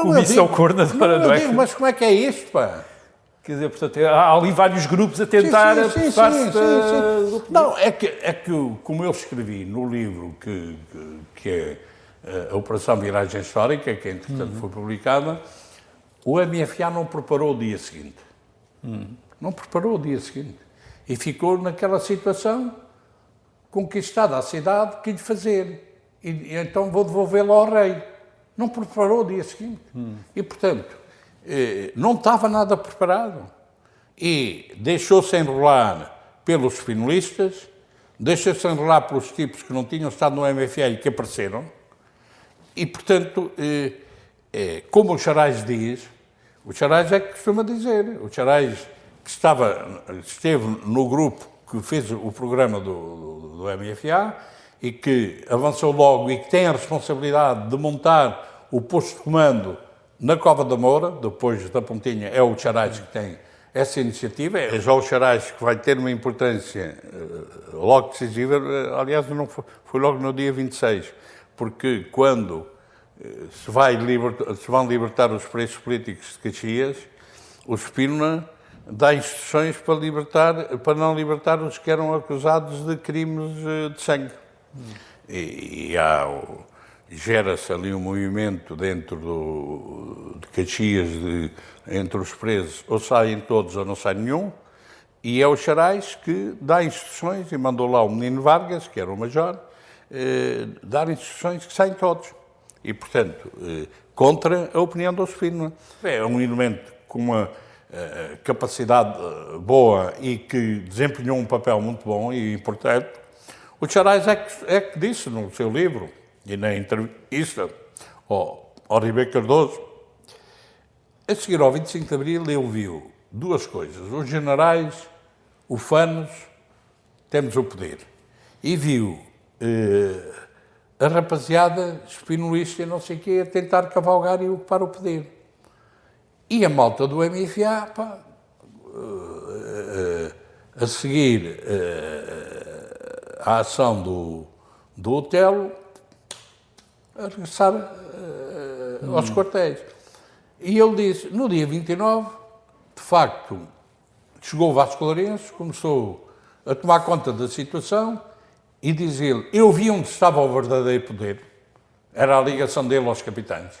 Comissão Coordenadora, não é? Mas como é que é isto, pá? Quer dizer, portanto, há ali vários grupos a tentar apressar-se da... Não, é que, como eu escrevi no livro que é a Operação Viragem Histórica, que entretanto foi publicada, o MFA não preparou o dia seguinte. Não preparou o dia seguinte. E ficou naquela situação, conquistada a cidade, que lhe fazer. E então vou devolvê-lo ao rei. Não preparou o dia seguinte. E, portanto, não estava nada preparado. E deixou-se enrolar pelos spinolistas, deixou-se enrolar pelos tipos que não tinham estado no MFA e que apareceram. E, portanto... como o Charais diz, o Charais é que costuma dizer, o Charais que esteve no grupo que fez o programa do MFA e que avançou logo e que tem a responsabilidade de montar o posto de comando na Cova da Moura, depois da Pontinha, é o Charais que tem essa iniciativa, é já o Charais que vai ter uma importância logo decisiva, aliás, não foi logo no dia 26, porque quando se vão libertar os presos políticos de Caxias, o Spínola dá instruções para não libertar os que eram acusados de crimes de sangue. E gera-se ali um movimento dentro de Caxias, entre os presos, ou saem todos ou não sai nenhum, e é o Charais que dá instruções, e mandou lá o menino Vargas, que era o major, dar instruções que saem todos. E, portanto, contra a opinião do Sofino. É um elemento com uma capacidade boa e que desempenhou um papel muito bom e importante. O Charais é que disse no seu livro, e na entrevista ao Ribeiro Cardoso, a seguir ao 25 de Abril ele viu duas coisas. Os generais, ufanos, temos o poder. E viu a rapaziada espinolista e não sei o quê a tentar cavalgar e ocupar o poder. E a malta do MFA, pá, a seguir a ação do Otelo, a regressar aos quartéis. E ele disse, no dia 29, de facto, chegou o Vasco Lourenço, começou a tomar conta da situação e diz ele, eu vi onde estava o verdadeiro poder, era a ligação dele aos capitães.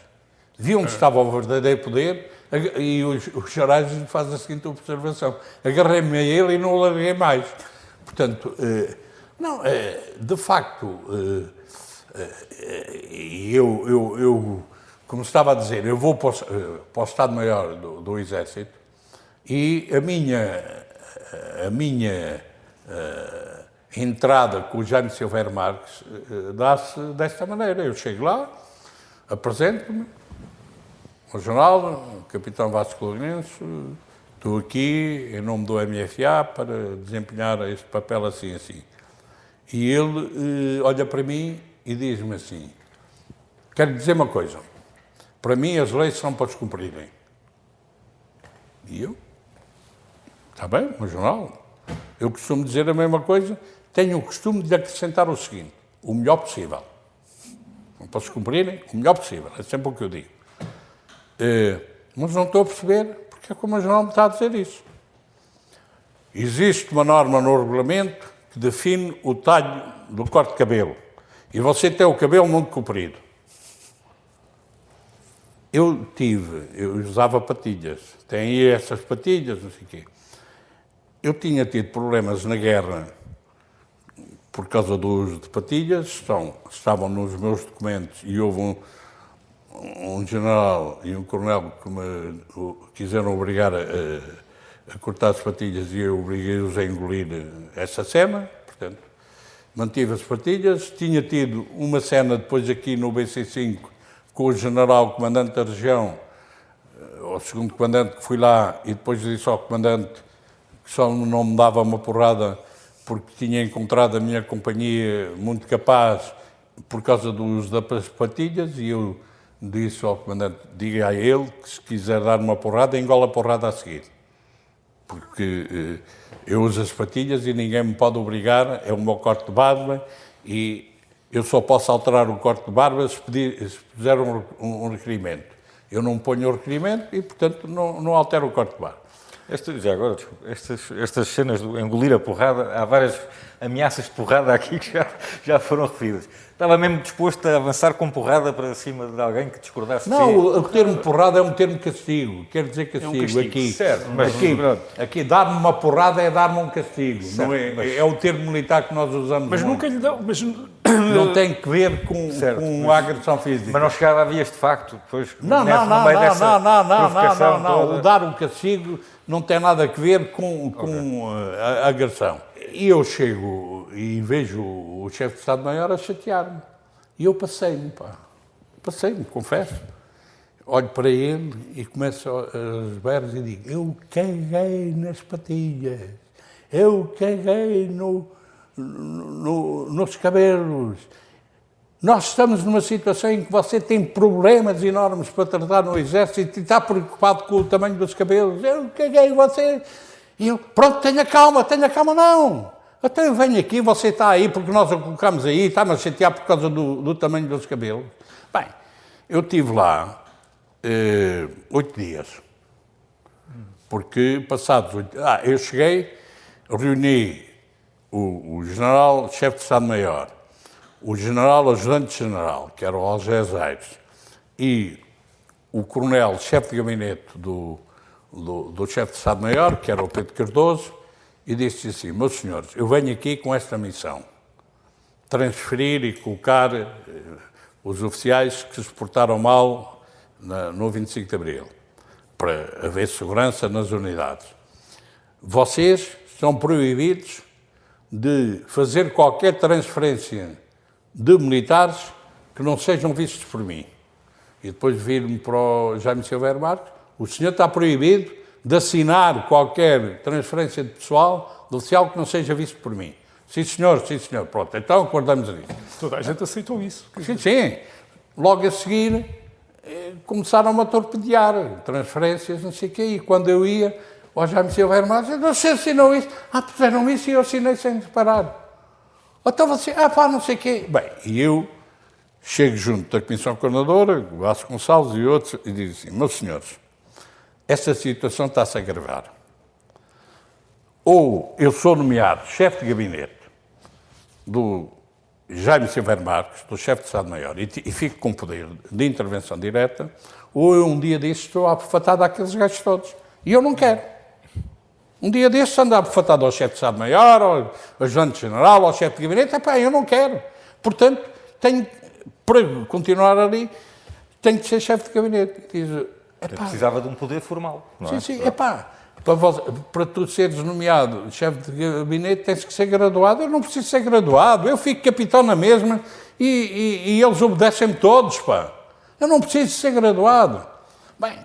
Vi onde estava o verdadeiro poder e os Charais fazem a seguinte observação, agarrei-me a ele e não o larguei mais. Portanto, de facto, eu, como estava a dizer, eu vou para o Estado-Maior do Exército e a minha entrada com o Jaime Silveira Marques dá-se desta maneira. Eu chego lá, apresento-me ao jornal, Capitão Vasco Lourenço, estou aqui em nome do MFA para desempenhar este papel assim. E ele olha para mim e diz-me assim, quero dizer uma coisa, para mim as leis são para os cumprirem. E eu, está bem, no jornal, eu costumo dizer a mesma coisa, tenho o costume de acrescentar o seguinte, o melhor possível. Não para os cumprirem, o melhor possível, é sempre o que eu digo. Mas não estou a perceber porque é como o jornal me está a dizer isso. Existe uma norma no regulamento que define o talho do corte de cabelo. E você tem o cabelo muito comprido. Eu usava patilhas. Tem aí essas patilhas, não sei o quê. Eu tinha tido problemas na guerra por causa do uso de patilhas. Estavam nos meus documentos e houve um general e um coronel que me quiseram obrigar a cortar as patilhas e eu obriguei-os a engolir essa cena, portanto, mantive as patilhas. Tinha tido uma cena depois aqui no BC5 com o general comandante da região, o segundo comandante que fui lá, e depois disse ao comandante que só não me dava uma porrada porque tinha encontrado a minha companhia muito capaz por causa do uso das patilhas, e eu disse ao comandante, diga a ele que se quiser dar uma porrada, engola a porrada a seguir. Porque eu uso as patilhas e ninguém me pode obrigar, é o meu corte de barba e eu só posso alterar o corte de barba se fizer um requerimento. Eu não ponho o requerimento e, portanto, não altero o corte de barba. Já agora, desculpa, estas cenas do engolir a porrada, há várias ameaças de porrada aqui que já foram referidas. Estava mesmo disposto a avançar com porrada para cima de alguém que discordasse de si? Não, o termo porrada é um termo castigo. Quer dizer castigo, castigo. aqui. Certo, mas aqui dar-me uma porrada é dar-me um castigo. Certo, não é o termo militar que nós usamos. Mas muito. nunca lhe dão... Não tem que ver com a agressão física. Mas não chegava a vias de facto? Depois, não. O dar um castigo não tem nada a ver com a agressão. E eu chego e vejo o chefe de Estado-Maior a chatear-me. E eu passei-me, confesso. Olho para ele e começo aos berros e digo, eu caguei nas patilhas, eu caguei nos cabelos. Nós estamos numa situação em que você tem problemas enormes para tratar no Exército e está preocupado com o tamanho dos cabelos. Eu caguei você... E eu, pronto, tenha calma, não. Até eu venho aqui, você está aí porque nós o colocamos aí, está-me a chatear por causa do tamanho dos cabelos. Bem, eu estive lá 8 dias, porque passados 8 dias... eu cheguei, reuni o general, chefe de Estado-Maior, o general ajudante-general, que era o Algés Aires, e o coronel, chefe de gabinete do chefe de Estado-Maior, que era o Pedro Cardoso, e disse assim: meus senhores, eu venho aqui com esta missão, transferir e colocar os oficiais que se portaram mal no 25 de Abril, para haver segurança nas unidades. Vocês são proibidos de fazer qualquer transferência de militares que não sejam vistos por mim. E depois vir-me para o Jaime Silveira Marques: o senhor está proibido de assinar qualquer transferência de pessoal, de oficial, que não seja visto por mim. Sim, senhor, sim, senhor. Pronto, então acordamos nisso. Toda a gente aceitou isso. Sim, sim. Logo a seguir, começaram a torpedear transferências, não sei o quê, e quando eu ia, o Jaime Silveira Marques: você assinou isso? Puseram isso e eu assinei sem parar. Então você, não sei o quê. Bem, e eu chego junto da Comissão Coordenadora, o Vasconcelos e outros, e digo assim: meus senhores, esta situação está-se a agravar. Ou eu sou nomeado chefe de gabinete do Jaime Silveira Marques, do chefe de Estado-Maior, e fico com poder de intervenção direta, ou eu um dia desses estou afatado àqueles gajos todos. E eu não quero. Um dia desses andar afatado ao chefe de Estado-Maior, ao ajudante-general, ao chefe de gabinete, eu não quero. Portanto, para continuar ali, tenho de ser chefe de gabinete. Precisava de um poder formal. Não é? Sim, para tu seres nomeado chefe de gabinete tens que ser graduado. Eu não preciso ser graduado, eu fico capitão na mesma e eles obedecem-me todos, pá. Eu não preciso ser graduado. Bem,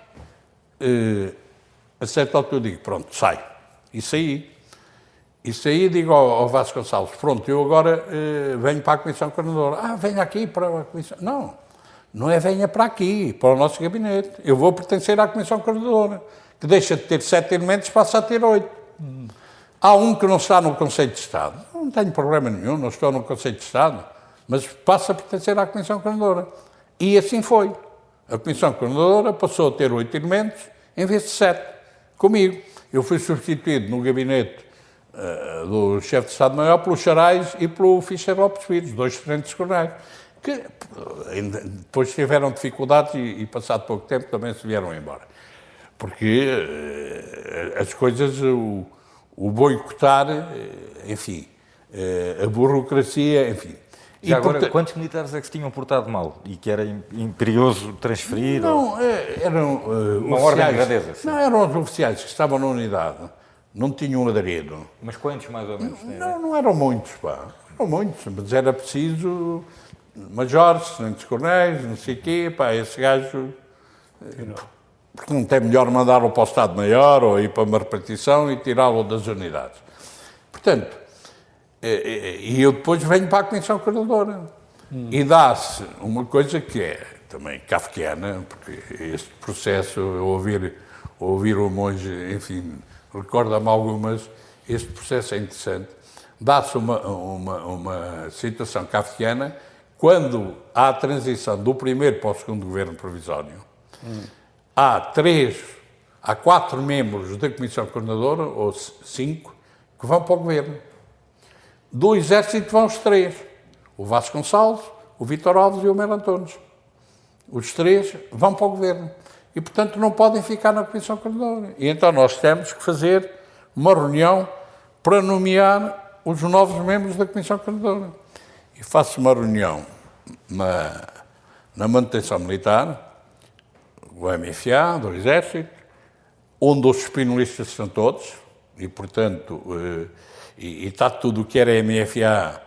a certa altura eu digo: pronto, sai. E saí, digo ao Vasconcelos: pronto, eu agora venho para a Comissão Coordenadora. Venha aqui para a Comissão. Não é venha para aqui, para o nosso gabinete. Eu vou pertencer à Comissão Coordenadora, que deixa de ter 7 elementos, passa a ter 8. Há um que não está no Conselho de Estado. Não tenho problema nenhum, não estou no Conselho de Estado, mas passa a pertencer à Comissão Coordenadora. E assim foi. A Comissão Coordenadora passou a ter 8 elementos em vez de 7, comigo. Eu fui substituído no gabinete do chefe de Estado-Maior pelo Charais e pelo Fischer Lopes Pires, 2 tenentes coronéis, que depois tiveram dificuldades e passado pouco tempo também se vieram embora. Porque as coisas, o boicotar, enfim, a burocracia, enfim. E agora, quantos militares é que se tinham portado mal e que era imperioso transferir? Não, eram uma ordem de grandeza. Não, eram os oficiais que estavam na unidade, não tinham aderido. Mas quantos, mais ou menos? Não eram muitos, eram muitos, mas era preciso majores, tenentes coronéis, não sei o quê, esse gajo... Porque não tem melhor mandá-lo para o Estado-Maior ou ir para uma repartição e tirá-lo das unidades. Portanto, e eu depois venho para a Comissão Coordenadora. E dá-se uma coisa que é também kafkiana, porque este processo, ouvir o monge, enfim, recorda-me algumas, este processo é interessante. Dá-se uma situação kafkiana quando há a transição do primeiro para o segundo governo provisório. Há 4 membros da Comissão Coordenadora, ou 5, que vão para o governo. Do Exército vão os 3. O Vasconcelos, o Vítor Alves e o Melo Antunes. Os 3 vão para o governo. E, portanto, não podem ficar na Comissão Coordenadora. E então nós temos que fazer uma reunião para nomear os novos membros da Comissão Coordenadora. E faço uma reunião na manutenção militar, o MFA, do Exército, onde os espinolistas estão todos, e, portanto, e está tudo o que era MFA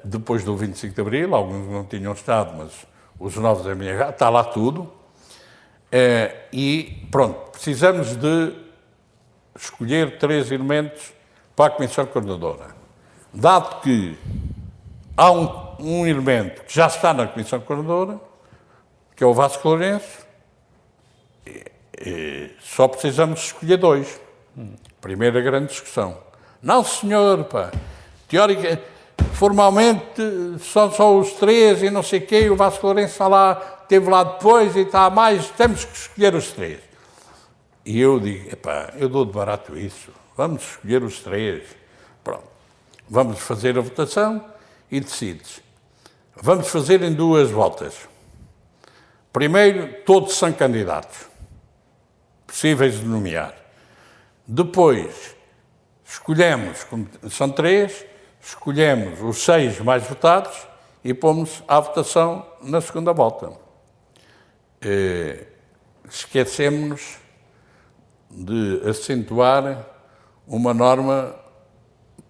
depois do 25 de Abril, alguns não tinham estado, mas os novos MFA, está lá tudo. E, pronto, precisamos de escolher 3 elementos para a Comissão Coordenadora. Dado que há um elemento que já está na Comissão Coordenadora, que é o Vasco Lourenço, só precisamos escolher 2. Primeira grande discussão. Não, senhor, teórica, formalmente são só os 3 e não sei o quê, o Vasco Lourenço está lá, esteve lá depois e está a mais, temos que escolher os 3. E eu digo: eu dou de barato isso, vamos escolher os 3. Pronto, vamos fazer a votação e decides. vamos fazer em 2 voltas. Primeiro, todos são candidatos, possíveis de nomear. Depois, escolhemos, são 3, escolhemos os 6 mais votados e pomos à votação na segunda volta. Esquecemos-nos de acentuar uma norma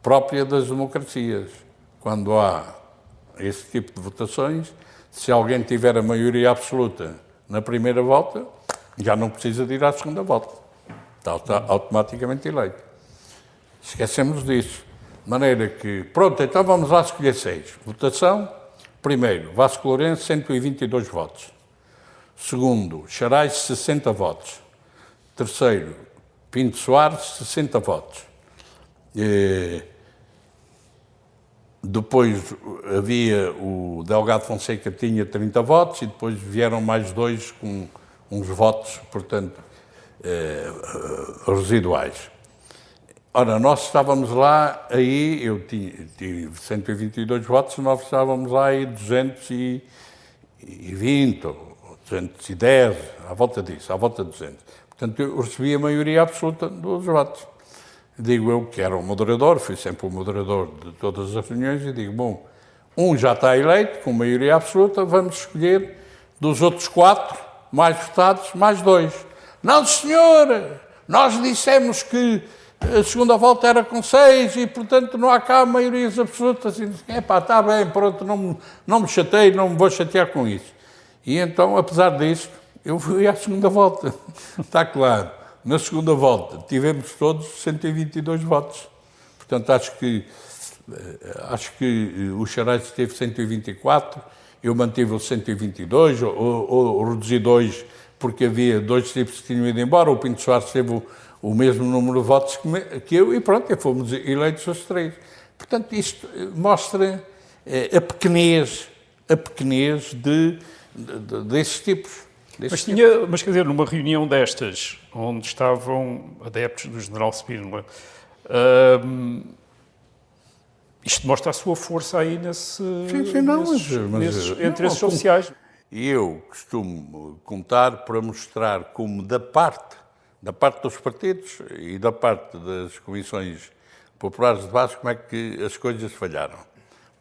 própria das democracias. Quando há esse tipo de votações, se alguém tiver a maioria absoluta na primeira volta, já não precisa de ir à segunda volta. Está automaticamente eleito. Esquecemos disso. De maneira que, pronto, então vamos lá escolher 6. Votação, primeiro, Vasco Lourenço, 122 votos. Segundo, Xarais, 60 votos. Terceiro, Pinto Soares, 60 votos. Depois havia o Delgado Fonseca, tinha 30 votos, e depois vieram mais 2 com uns votos, portanto, residuais. Ora, nós estávamos lá, aí eu tive 122 votos, nós estávamos lá aí 220 ou 210, à volta disso, à volta de 200. Portanto, eu recebi a maioria absoluta dos votos. Digo eu que era o moderador, fui sempre o moderador de todas as reuniões, e digo, bom, um já está eleito, com maioria absoluta, vamos escolher dos outros 4 mais votados, mais 2. Não, senhor, nós dissemos que a segunda volta era com 6 e, portanto, não há cá maiorias absolutas. E disse, está bem, pronto, não me chateio, não me vou chatear com isso. E então, apesar disso, eu fui à segunda volta. Está claro. Na segunda volta, tivemos todos 122 votos. Portanto, acho que o Xarais teve 124, eu mantive os 122, ou reduzi 2, porque havia 2 tipos que tinham ido embora, o Pinto Soares teve o mesmo número de votos que eu, e pronto, fomos eleitos os 3. Portanto, isto mostra a pequenez desses tipos. Mas, quer dizer, numa reunião destas, onde estavam adeptos do General Spínola, isto mostra a sua força aí nesses interesses oficiais. E eu costumo contar para mostrar como da parte dos partidos e da parte das comissões populares de base, como é que as coisas falharam.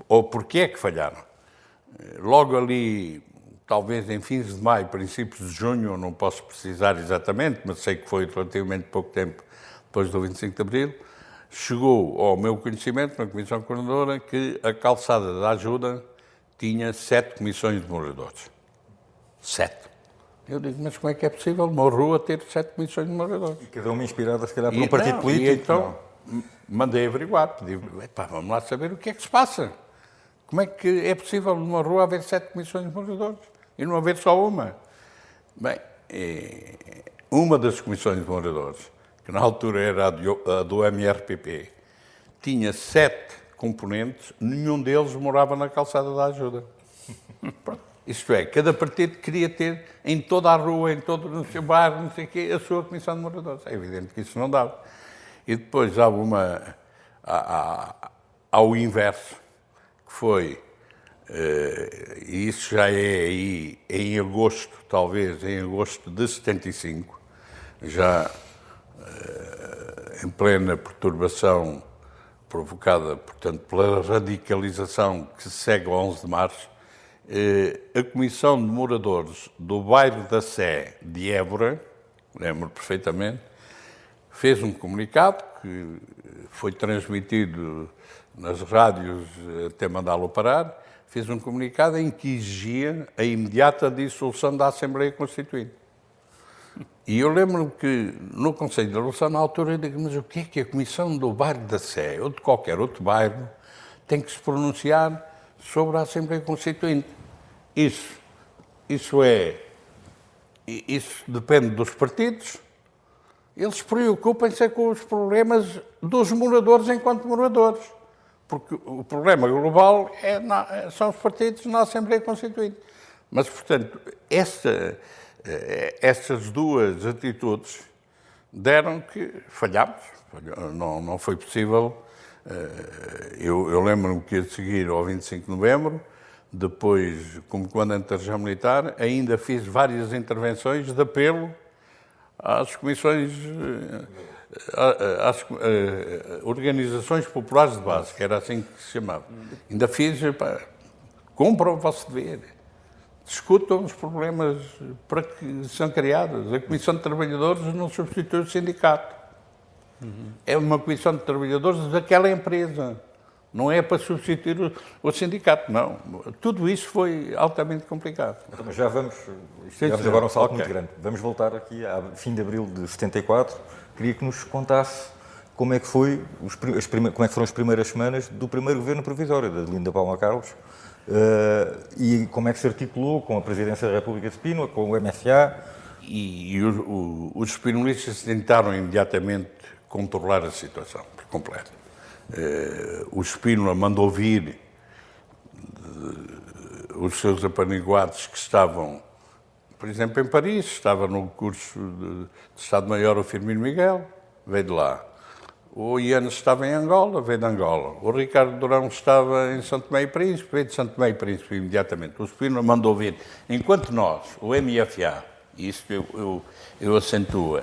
Ou porquê é que falharam. Logo ali, talvez em fins de maio, princípios de junho, não posso precisar exatamente, mas sei que foi relativamente pouco tempo depois do 25 de Abril, chegou ao meu conhecimento, na Comissão Coordenadora, que a Calçada da Ajuda tinha 7 comissões de moradores. 7. Eu digo, mas como é que é possível uma rua ter 7 comissões de moradores? E cada uma inspirada, se calhar, por um partido político. E então, mandei averiguar, pedi, vamos lá saber o que é que se passa. Como é que é possível numa rua haver 7 comissões de moradores e não haver só uma? Bem, uma das comissões de moradores, que na altura era a do MRPP, tinha 7 componentes, nenhum deles morava na Calçada da Ajuda. Pronto. Isto é, cada partido queria ter em toda a rua, em todo no seu bairro, não sei o quê, a sua comissão de moradores. É evidente que isso não dava. E depois há ao inverso, que foi, e isso já é aí em agosto, talvez, em agosto de 75, já em plena perturbação provocada, portanto, pela radicalização que segue ao 11 de março, a Comissão de Moradores do bairro da Sé de Évora, lembro perfeitamente, fez um comunicado que foi transmitido nas rádios até mandá-lo parar, fez um comunicado em que exigia a imediata dissolução da Assembleia Constituinte. E eu lembro-me que no Conselho de Revolução, na altura, eu digo, mas o que é que a Comissão do bairro da Sé, ou de qualquer outro bairro, tem que se pronunciar sobre a Assembleia Constituinte? Isso depende dos partidos. Eles preocupam-se com os problemas dos moradores enquanto moradores. Porque o problema global são os partidos na Assembleia Constituinte. Mas, portanto, essas duas atitudes deram que falhámos. Não foi possível. Eu lembro-me que a seguir ao 25 de novembro, depois, como comandante da região militar, ainda fiz várias intervenções de apelo às comissões, às organizações populares de base, que era assim que se chamava. Ainda fiz, cumpram o vosso dever, discutam os problemas para que são criados. A Comissão de Trabalhadores não substitui o sindicato. É uma Comissão de Trabalhadores daquela empresa. Não é para substituir o sindicato, não. Tudo isso foi altamente complicado. Mas já vamos agora um salto muito grande. Vamos voltar aqui a fim de abril de 74. Queria que nos contasse como é que foram as primeiras semanas do primeiro governo provisório, da Linda Palma Carlos, e como é que se articulou com a Presidência da República de Spínola, com o MFA. E os spinolistas tentaram imediatamente controlar a situação por completo. O Spínola mandou vir os seus apaniguados que estavam, por exemplo, em Paris, estava no curso de Estado-Maior o Firmino Miguel, veio de lá. O Ianes estava em Angola, veio de Angola. O Ricardo Durão estava em São Tomé e Príncipe, veio de São Tomé e Príncipe imediatamente. O Spínola mandou vir. Enquanto nós, o MFA, e isso eu acentuo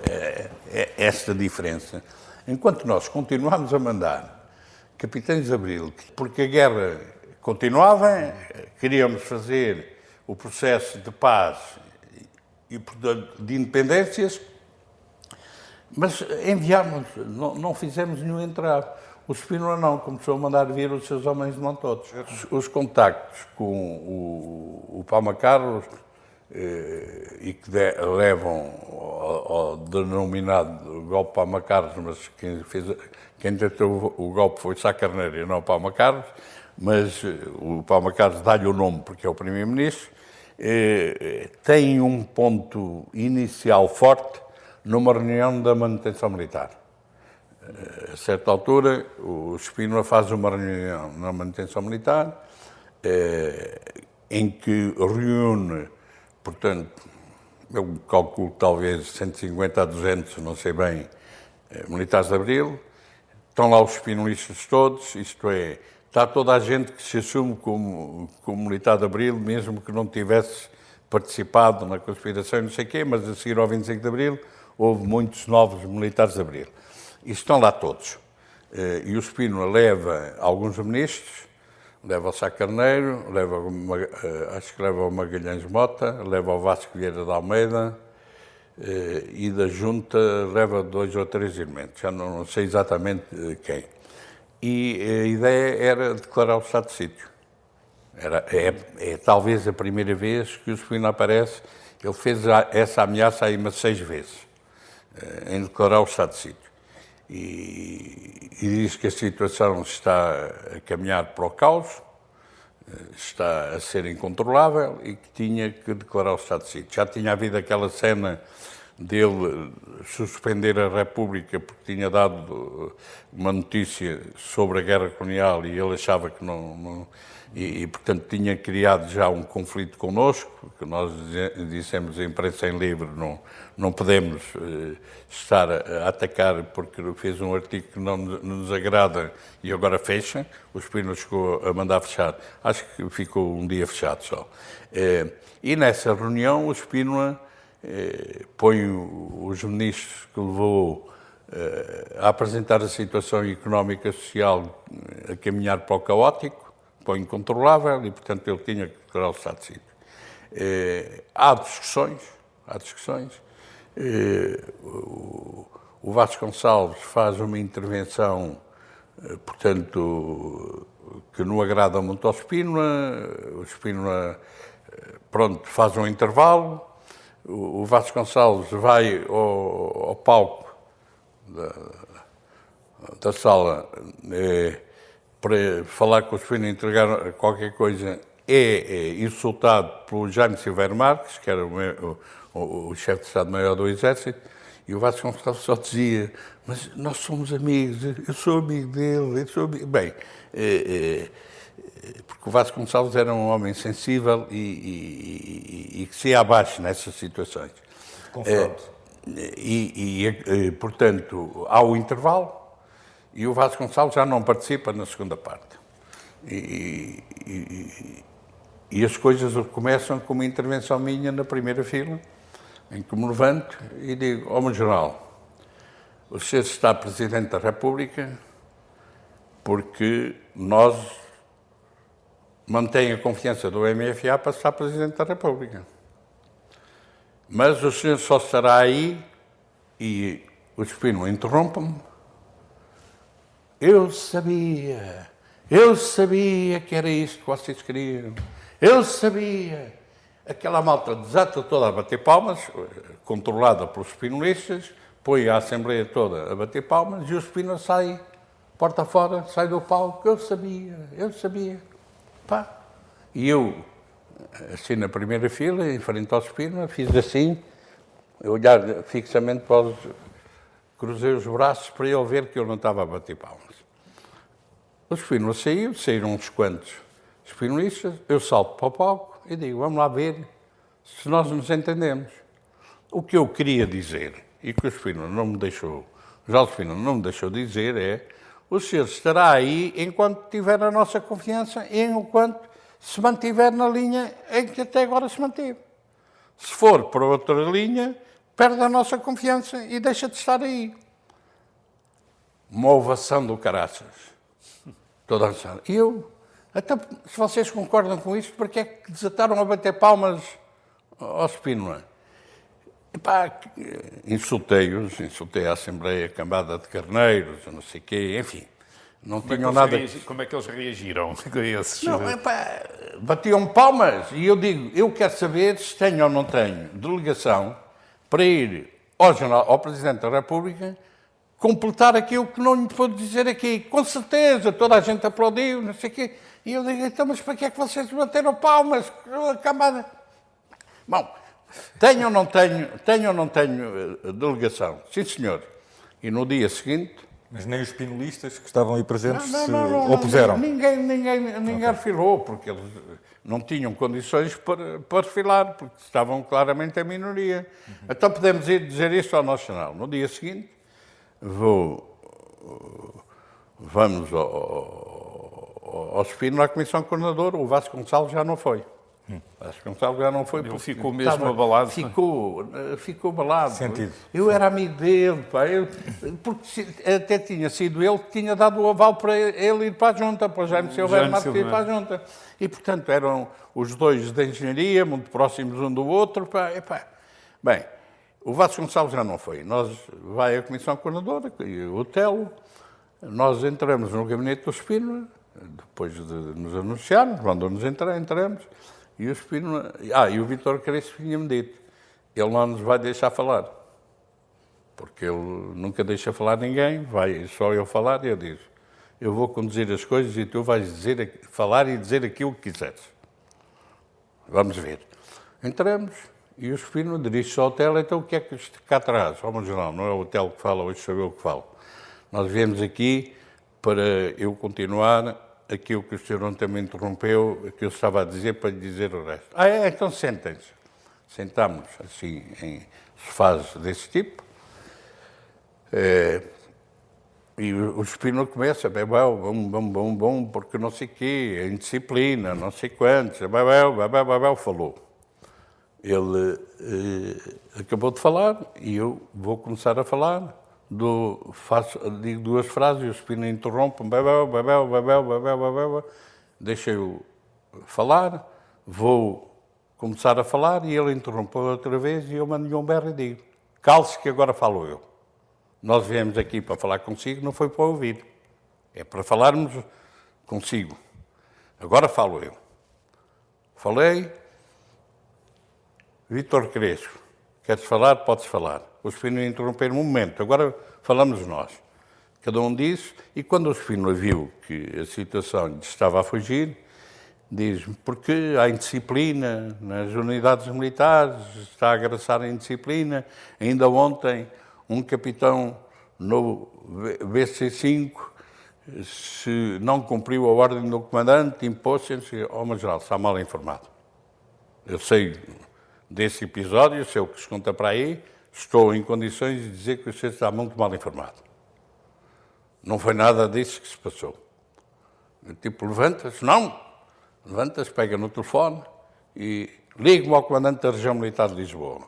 esta diferença, enquanto nós continuámos a mandar capitães de Abril, porque a guerra continuava, queríamos fazer o processo de paz e, portanto, de independências, mas enviámos, não fizemos nenhum entrave. O Spínola não, começou a mandar vir os seus homens de mão todos. Os contactos com o Palma Carlos e que levam ao denominado golpe Palma Carlos, mas quem tentou o golpe foi Sá Carneiro e não o Palma Carlos, mas o Palma Carlos dá-lhe o nome porque é o primeiro-ministro, tem um ponto inicial forte numa reunião da manutenção militar. A certa altura, o Spínola faz uma reunião na manutenção militar em que reúne, portanto, eu calculo talvez 150 a 200, não sei bem, militares de Abril. Estão lá os spinolistas todos, isto é, está toda a gente que se assume como militar de Abril, mesmo que não tivesse participado na conspiração e não sei o quê, mas a seguir ao 25 de Abril houve muitos novos militares de Abril. E estão lá todos. E o Spínola leva alguns ministros, leva o Sá Carneiro, acho que leva o Magalhães Mota, leva o Vasco Vieira de Almeida, e da junta leva 2 ou 3 elementos, já não sei exatamente quem. E a ideia era declarar o estado de sítio. É talvez a primeira vez que o Spínola aparece, ele fez essa ameaça aí umas 6 vezes, em declarar o estado de sítio. E diz que a situação está a caminhar para o caos, está a ser incontrolável e que tinha que declarar o estado de sítio. Já tinha havido aquela cena dele suspender a República porque tinha dado uma notícia sobre a guerra colonial e ele achava que portanto, tinha criado já um conflito connosco, que nós dissemos, a imprensa em livre, não podemos estar a atacar porque fez um artigo que não nos agrada e agora fecha. O Spínola chegou a mandar fechar. Acho que ficou um dia fechado só. E nessa reunião o Spínola põe os ministros que levou a apresentar a situação económica e social a caminhar para o caótico, para o incontrolável, e, portanto, ele tinha que declarar o estado de sítio. Há discussões. O Vasconcelos faz uma intervenção, portanto, que não agrada muito ao Spínola. O Spínola, pronto, faz um intervalo. O Vasconcelos vai ao palco da sala para falar com o Spínola, entregar qualquer coisa, é insultado pelo Jaime Silveira Marques, que era o chefe de Estado-Maior do Exército, e o Vasconcelos só dizia: mas nós somos amigos, eu sou amigo dele, eu sou amigo... Bem, porque o Vasconcelos era um homem sensível e que se ia abaixo nessas situações. Confronto. Portanto, há o intervalo e o E as coisas começam com uma intervenção minha na primeira fila, em que me levanto e digo, ó, meu general, o senhor está Presidente da República porque nós mantém a confiança do MFA para estar Presidente da República. Mas o senhor só estará aí, e o Espino interrompe-me. Eu sabia que era isto que vocês queriam. Eu sabia. Aquela malta desata toda a bater palmas, controlada pelos espinolistas, põe a Assembleia toda a bater palmas e o Espino sai, porta fora, sai do palco. Eu sabia. Pá. E eu, assim na primeira fila, em frente ao Espino, fiz assim, olhar fixamente para os... Cruzei os braços para ele ver que eu não estava a bater palmas. O Espino saiu, saíram uns quantos espinolistas, eu salto para o palco e digo, vamos lá ver se nós nos entendemos. O que eu queria dizer, e que o Espino não me deixou, o José Espino não me deixou dizer, é o senhor estará aí enquanto tiver a nossa confiança e enquanto se mantiver na linha em que até agora se manteve. Se for para outra linha, perde a nossa confiança e deixa de estar aí. Uma ovação do caraças. Toda a sala. E eu, até se vocês concordam com isto, porque é que desataram a bater palmas ao Espino? Insultei-os, insultei a Assembleia, cambada de carneiros, não sei o quê, enfim. Não tinham nada... Como é que eles reagiram a esses? Não, batiam palmas. E eu digo, eu quero saber se tenho ou não tenho delegação para ir ao Presidente da República completar aquilo que não lhe pude dizer aqui. Com certeza, toda a gente aplaudiu, não sei o quê. E eu digo, então, mas para que é que vocês bateram palmas? A cambada... Bom, tenho ou não tenho delegação? Sim, senhor. E no dia seguinte... Mas nem os espinolistas que estavam aí presentes se opuseram? Ninguém refilou, porque eles não tinham condições para refilar, porque estavam claramente a minoria. Então podemos ir dizer isto ao Nacional. No dia seguinte, vamos ao Espino, à Comissão Coordenadora, o Vasco Gonçalves já não foi. Vasco Gonçalves já não foi. Ele ficou mesmo abalado. Ficou abalado. Sentido. Eu era amigo dele, pá. Porque até tinha sido ele que tinha dado o aval para ele ir para a Junta, para o Jaime Silveira Marques ir para a Junta. E, portanto, eram os dois de engenharia, muito próximos um do outro. Pá. Bem, o Vasco Gonçalves já não foi. Vai à Comissão Coordenadora, o Telo, nós entramos no gabinete do Espino, depois de nos anunciarmos, mandou-nos entrar, entramos. E o Espino... e o Vítor Crespo tinha-me dito, ele não nos vai deixar falar, porque ele nunca deixa falar ninguém, vai só eu falar, e eu digo, eu vou conduzir as coisas e tu vais falar e dizer aquilo que quiseres. Vamos ver. Entramos, e o Espino dirige-se ao hotel, então o que é que cá atrás? Ó, meu jornal, não é o hotel que fala, hoje sou eu que falo. Nós viemos aqui para eu continuar aquilo que o senhor ontem me interrompeu, que eu estava a dizer, para lhe dizer o resto. Então sentem-se. Sentámos assim em sofás desse tipo. E o Espino começa, bom, porque não sei o quê, a indisciplina, não sei quantos, falou. Ele acabou de falar e eu vou começar a falar. Digo duas frases e o Espino interrompe-me, deixa-o falar, vou começar a falar e ele interrompeu outra vez e eu mando-lhe um berro e digo, cale-se que agora falo eu. Nós viemos aqui para falar consigo, não foi para ouvir, é para falarmos consigo. Agora falo eu. Falei, Vítor Crespo, queres falar? Podes falar. O Espino interromper um momento, agora falamos nós. Cada um disse, e quando o Espino viu que a situação lhe estava a fugir, diz-me, porque há indisciplina nas unidades militares, está a agraçar a indisciplina. Ainda ontem, um capitão no BC5, se não cumpriu a ordem do comandante, impôs-se, meu general, está mal informado. Eu sei desse episódio, sei o que se conta para aí, estou em condições de dizer que o senhor está muito mal informado. Não foi nada disso que se passou. O tipo levanta-se, não, levanta-se, pega no telefone e liga-me ao comandante da região militar de Lisboa.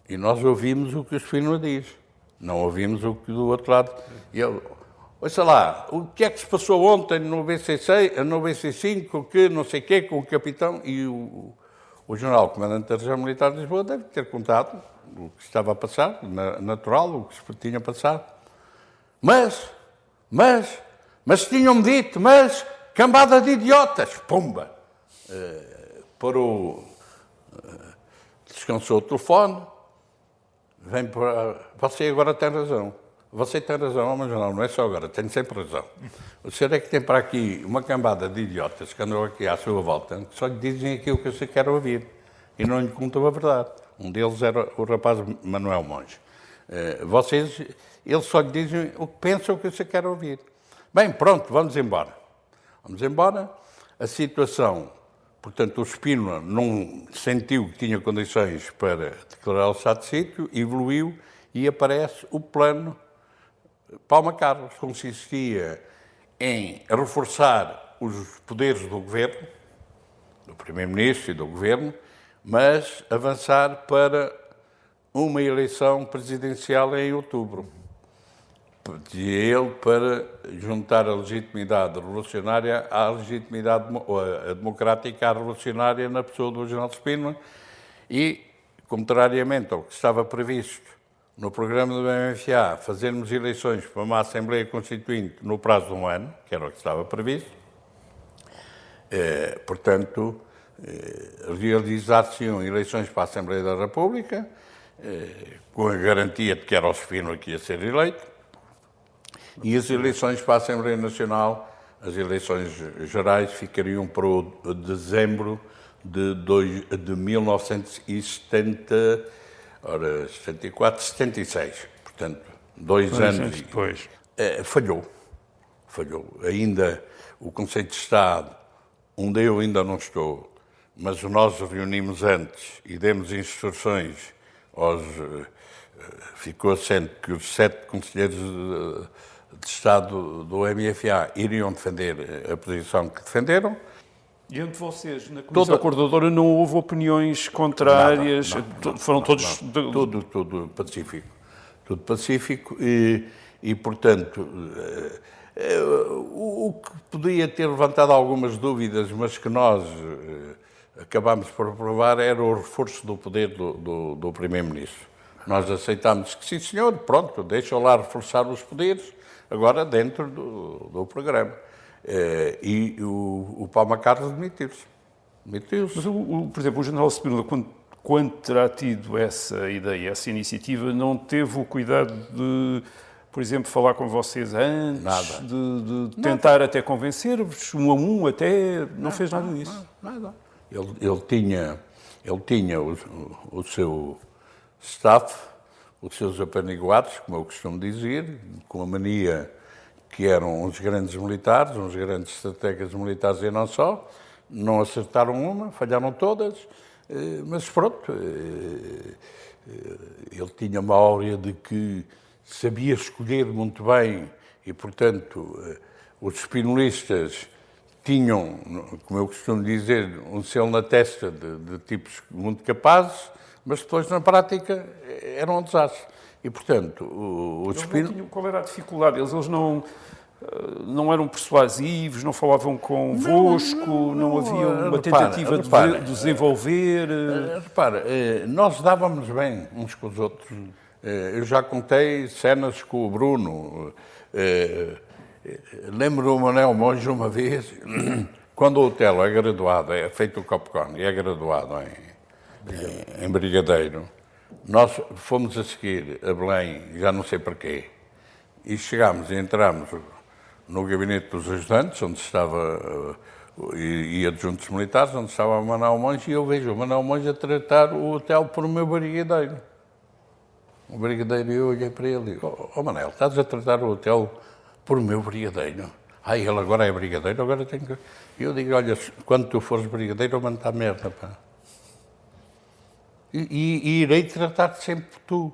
E nós ouvimos o que o Espínola diz, não ouvimos o que do outro lado. E ele, ouça lá, o que é que se passou ontem no BC6, no BC5, que não sei o quê, com o capitão, e o general comandante da região militar de Lisboa deve ter contado o que estava a passar, natural, o que se tinha passado. Mas tinham-me dito, cambada de idiotas, pumba! Descansou o telefone, vem para... Você agora tem razão. Você tem razão, mas não é só agora, tenho sempre razão. O senhor é que tem para aqui uma cambada de idiotas que andam aqui à sua volta, que só lhe dizem aquilo que você quer ouvir e não lhe contam a verdade. Um deles era o rapaz Manuel Monge. Eles só lhe dizem o que pensam que você quer ouvir. Bem, pronto, vamos embora. Vamos embora. A situação, portanto, o Espínola não sentiu que tinha condições para declarar o estado de sítio, evoluiu e aparece o plano Palma Carlos. Consistia em reforçar os poderes do governo, do primeiro-ministro e do governo, mas avançar para uma eleição presidencial em outubro. Pedia ele para juntar a legitimidade revolucionária à legitimidade democrática à revolucionária na pessoa do general Espínola e, contrariamente ao que estava previsto no programa do MFA, fazermos eleições para uma Assembleia Constituinte no prazo de um ano, que era o que estava previsto, portanto, realizar-se-iam eleições para a Assembleia da República, com a garantia de que era o Espínola que ia ser eleito, e as eleições para a Assembleia Nacional, as eleições gerais, ficariam para o dezembro de 74, 76. Portanto, 2 anos depois. Falhou. Ainda o Conselho de Estado, onde eu ainda não estou, mas nós reunimos antes e demos instruções ficou assente que os 7 conselheiros de Estado do MFA iriam defender a posição que defenderam. E entre vocês, na Comissão Coordenadora, não houve opiniões contrárias? Foram todos... Tudo pacífico. Tudo pacífico e portanto, o que podia ter levantado algumas dúvidas, mas que nós acabámos por aprovar, era o reforço do poder do Primeiro-Ministro. Nós aceitámos que sim, senhor, pronto, deixam lá reforçar os poderes, agora dentro do programa. E o Palma Carlos demitiu-se. Mas, por exemplo, o general Espínola, quando terá tido essa ideia, essa iniciativa, não teve o cuidado de, por exemplo, falar com vocês antes, nada. de tentar até convencer-vos, um a um, até... Não fez nada disso? Nada. Ele tinha o seu staff, os seus apaniguados, como eu costumo dizer, com a mania que eram uns grandes militares, uns grandes estrategas militares e não só, não acertaram uma, falharam todas, mas pronto, ele tinha uma áurea de que sabia escolher muito bem e, portanto, os espinolistas tinham, como eu costumo dizer, um selo na testa de tipos muito capazes, mas depois, na prática, eram um desastre. E, portanto, o Espínola... Qual era a dificuldade? Eles não eram persuasivos, não falavam convosco, não havia uma tentativa de desenvolver... Repara, nós dávamos bem uns com os outros. Eu já contei cenas com o Bruno. Lembro o Manuel Monge uma vez, quando o Otelo é graduado, é feito o Copcon, e é graduado em Brigadeiro, nós fomos a seguir a Belém, já não sei porquê, e chegámos e entramos no gabinete dos ajudantes, onde estava, e adjuntos militares, onde estava o Manuel Monge, e eu vejo o Manuel Monge a tratar o Otelo por o meu brigadeiro. O brigadeiro, eu olhei para ele e digo, Manel, estás a tratar o Otelo por o meu brigadeiro? Ele agora é brigadeiro, agora tenho que... Eu digo, olha, quando tu fores brigadeiro, eu mando-te à merda, pá. E irei tratar-te sempre por tu.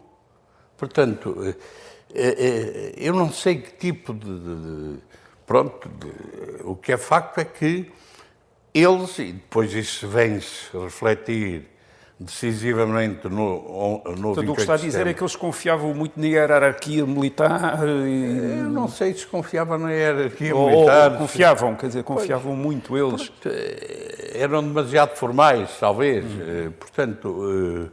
Portanto, eu não sei que tipo o que é facto é que eles, e depois isso vem-se refletir decisivamente no 28 Portanto, o que está a dizer é que eles confiavam muito na hierarquia militar. Eu não sei se confiavam na hierarquia Ou militar. confiavam, quer dizer, confiavam muito eles. Eram demasiado formais, talvez. Portanto,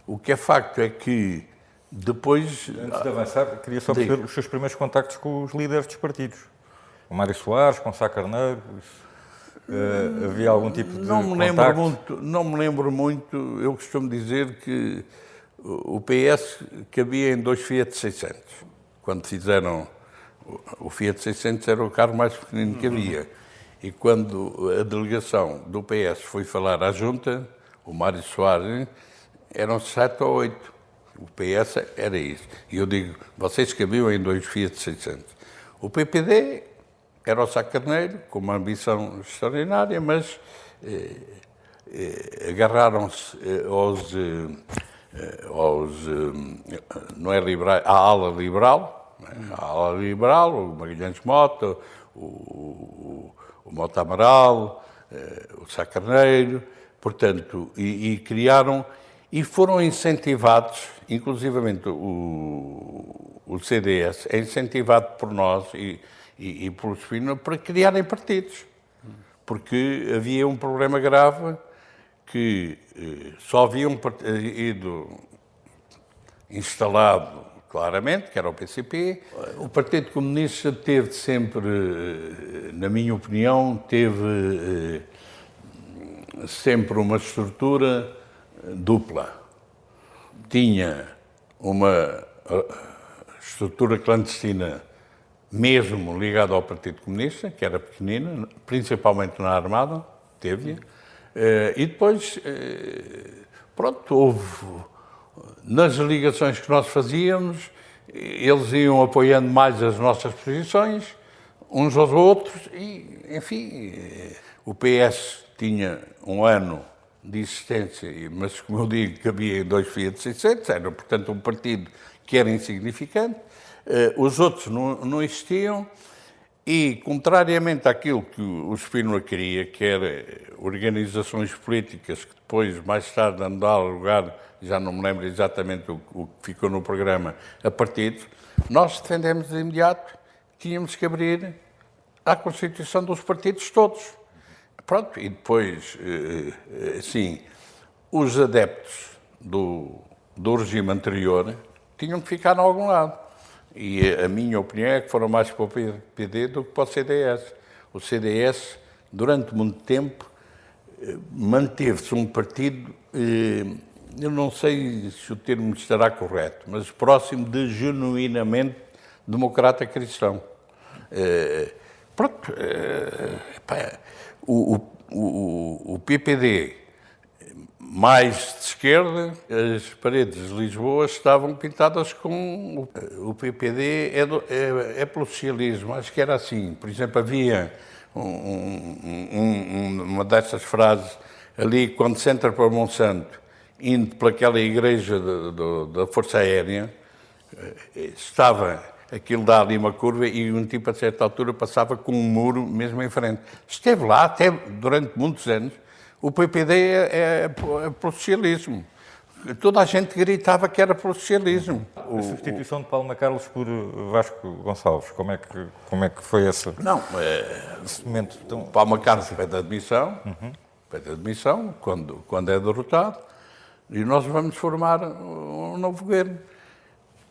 o que é facto é que depois... Antes de avançar, queria só perceber os seus primeiros contactos com os líderes dos partidos. Com Mário Soares, com Sá Carneiro... havia algum tipo de contacto? Não me lembro muito. Eu costumo dizer que o PS cabia em 2 Fiat 600. Quando fizeram... O Fiat 600 era o carro mais pequenino que havia. E quando a delegação do PS foi falar à junta, o Mário Soares, eram 7 ou 8. O PS era isso. E eu digo, vocês cabiam em 2 Fiat 600. O PPD era o Sá Carneiro, com uma ambição extraordinária, mas agarraram-se não é liberal, à ala liberal, o Magalhães Mota, o Mota Amaral, o Sá Carneiro, portanto, e criaram, e foram incentivados, inclusivamente o CDS é incentivado por nós e pelo Espino para criarem partidos, porque havia um problema grave que só havia um partido instalado claramente, que era o PCP. O Partido Comunista teve sempre, na minha opinião, teve sempre uma estrutura dupla. Tinha uma estrutura clandestina mesmo ligada ao Partido Comunista, que era pequenina, principalmente na Armada, teve, e depois, pronto, houve, nas ligações que nós fazíamos, eles iam apoiando mais as nossas posições, uns aos outros, e, enfim, o PS tinha um ano de existência, mas, como eu digo, cabia em 2 Fiat 600, era, portanto, um partido que era insignificante. Os outros não existiam e, contrariamente àquilo que o Spínola queria, que era organizações políticas que depois, mais tarde, dar lugar, já não me lembro exatamente o que ficou no programa, a partidos, nós defendemos de imediato que tínhamos que abrir à constituição dos partidos todos. Pronto, e depois, assim, os adeptos do regime anterior tinham que ficar em algum lado. E a minha opinião é que foram mais para o PD do que para o CDS. O CDS, durante muito tempo, manteve-se um partido, eu não sei se o termo estará correto, mas próximo de genuinamente democrata cristão. Pronto, o PPD, mais de esquerda, as paredes de Lisboa estavam pintadas com... O PPD é pelo socialismo, acho que era assim. Por exemplo, havia uma dessas frases ali, quando se entra para Monsanto, indo para aquela igreja da Força Aérea, estava... Aquilo dá ali uma curva e um tipo, a certa altura, passava com um muro mesmo em frente. Esteve lá até durante muitos anos. O PPD é para o socialismo. Toda a gente gritava que era para o socialismo. A substituição de Palma Carlos por Vasco Gonçalves, como é que foi esse momento? Então, Palma Carlos pede admissão, quando é derrotado, e nós vamos formar um novo governo.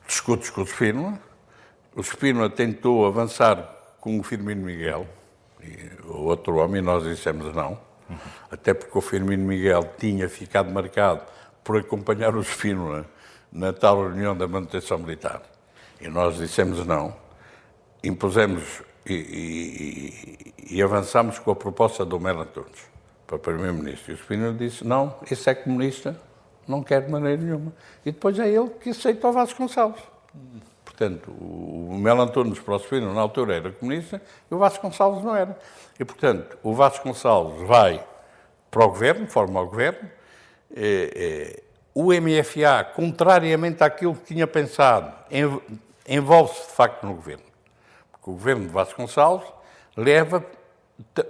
Discute com o Spínola. O Spínola tentou avançar com o Firmino Miguel, e o outro homem, nós dissemos não, até porque o Firmino Miguel tinha ficado marcado por acompanhar o Spínola na tal reunião da manutenção militar. E nós dissemos não, impusemos e avançámos com a proposta do Melo Antunes para Primeiro-Ministro. E o Spínola disse, não, esse é comunista, não quer de maneira nenhuma. E depois é ele que aceitou Vasconcelos. Portanto, o Melo Antunes para o Spínola, na altura, era comunista e o Vasconcelos não era. E, portanto, o Vasconcelos vai para o governo, forma o governo. O MFA, contrariamente àquilo que tinha pensado, envolve-se de facto no governo. Porque o governo de Vasconcelos leva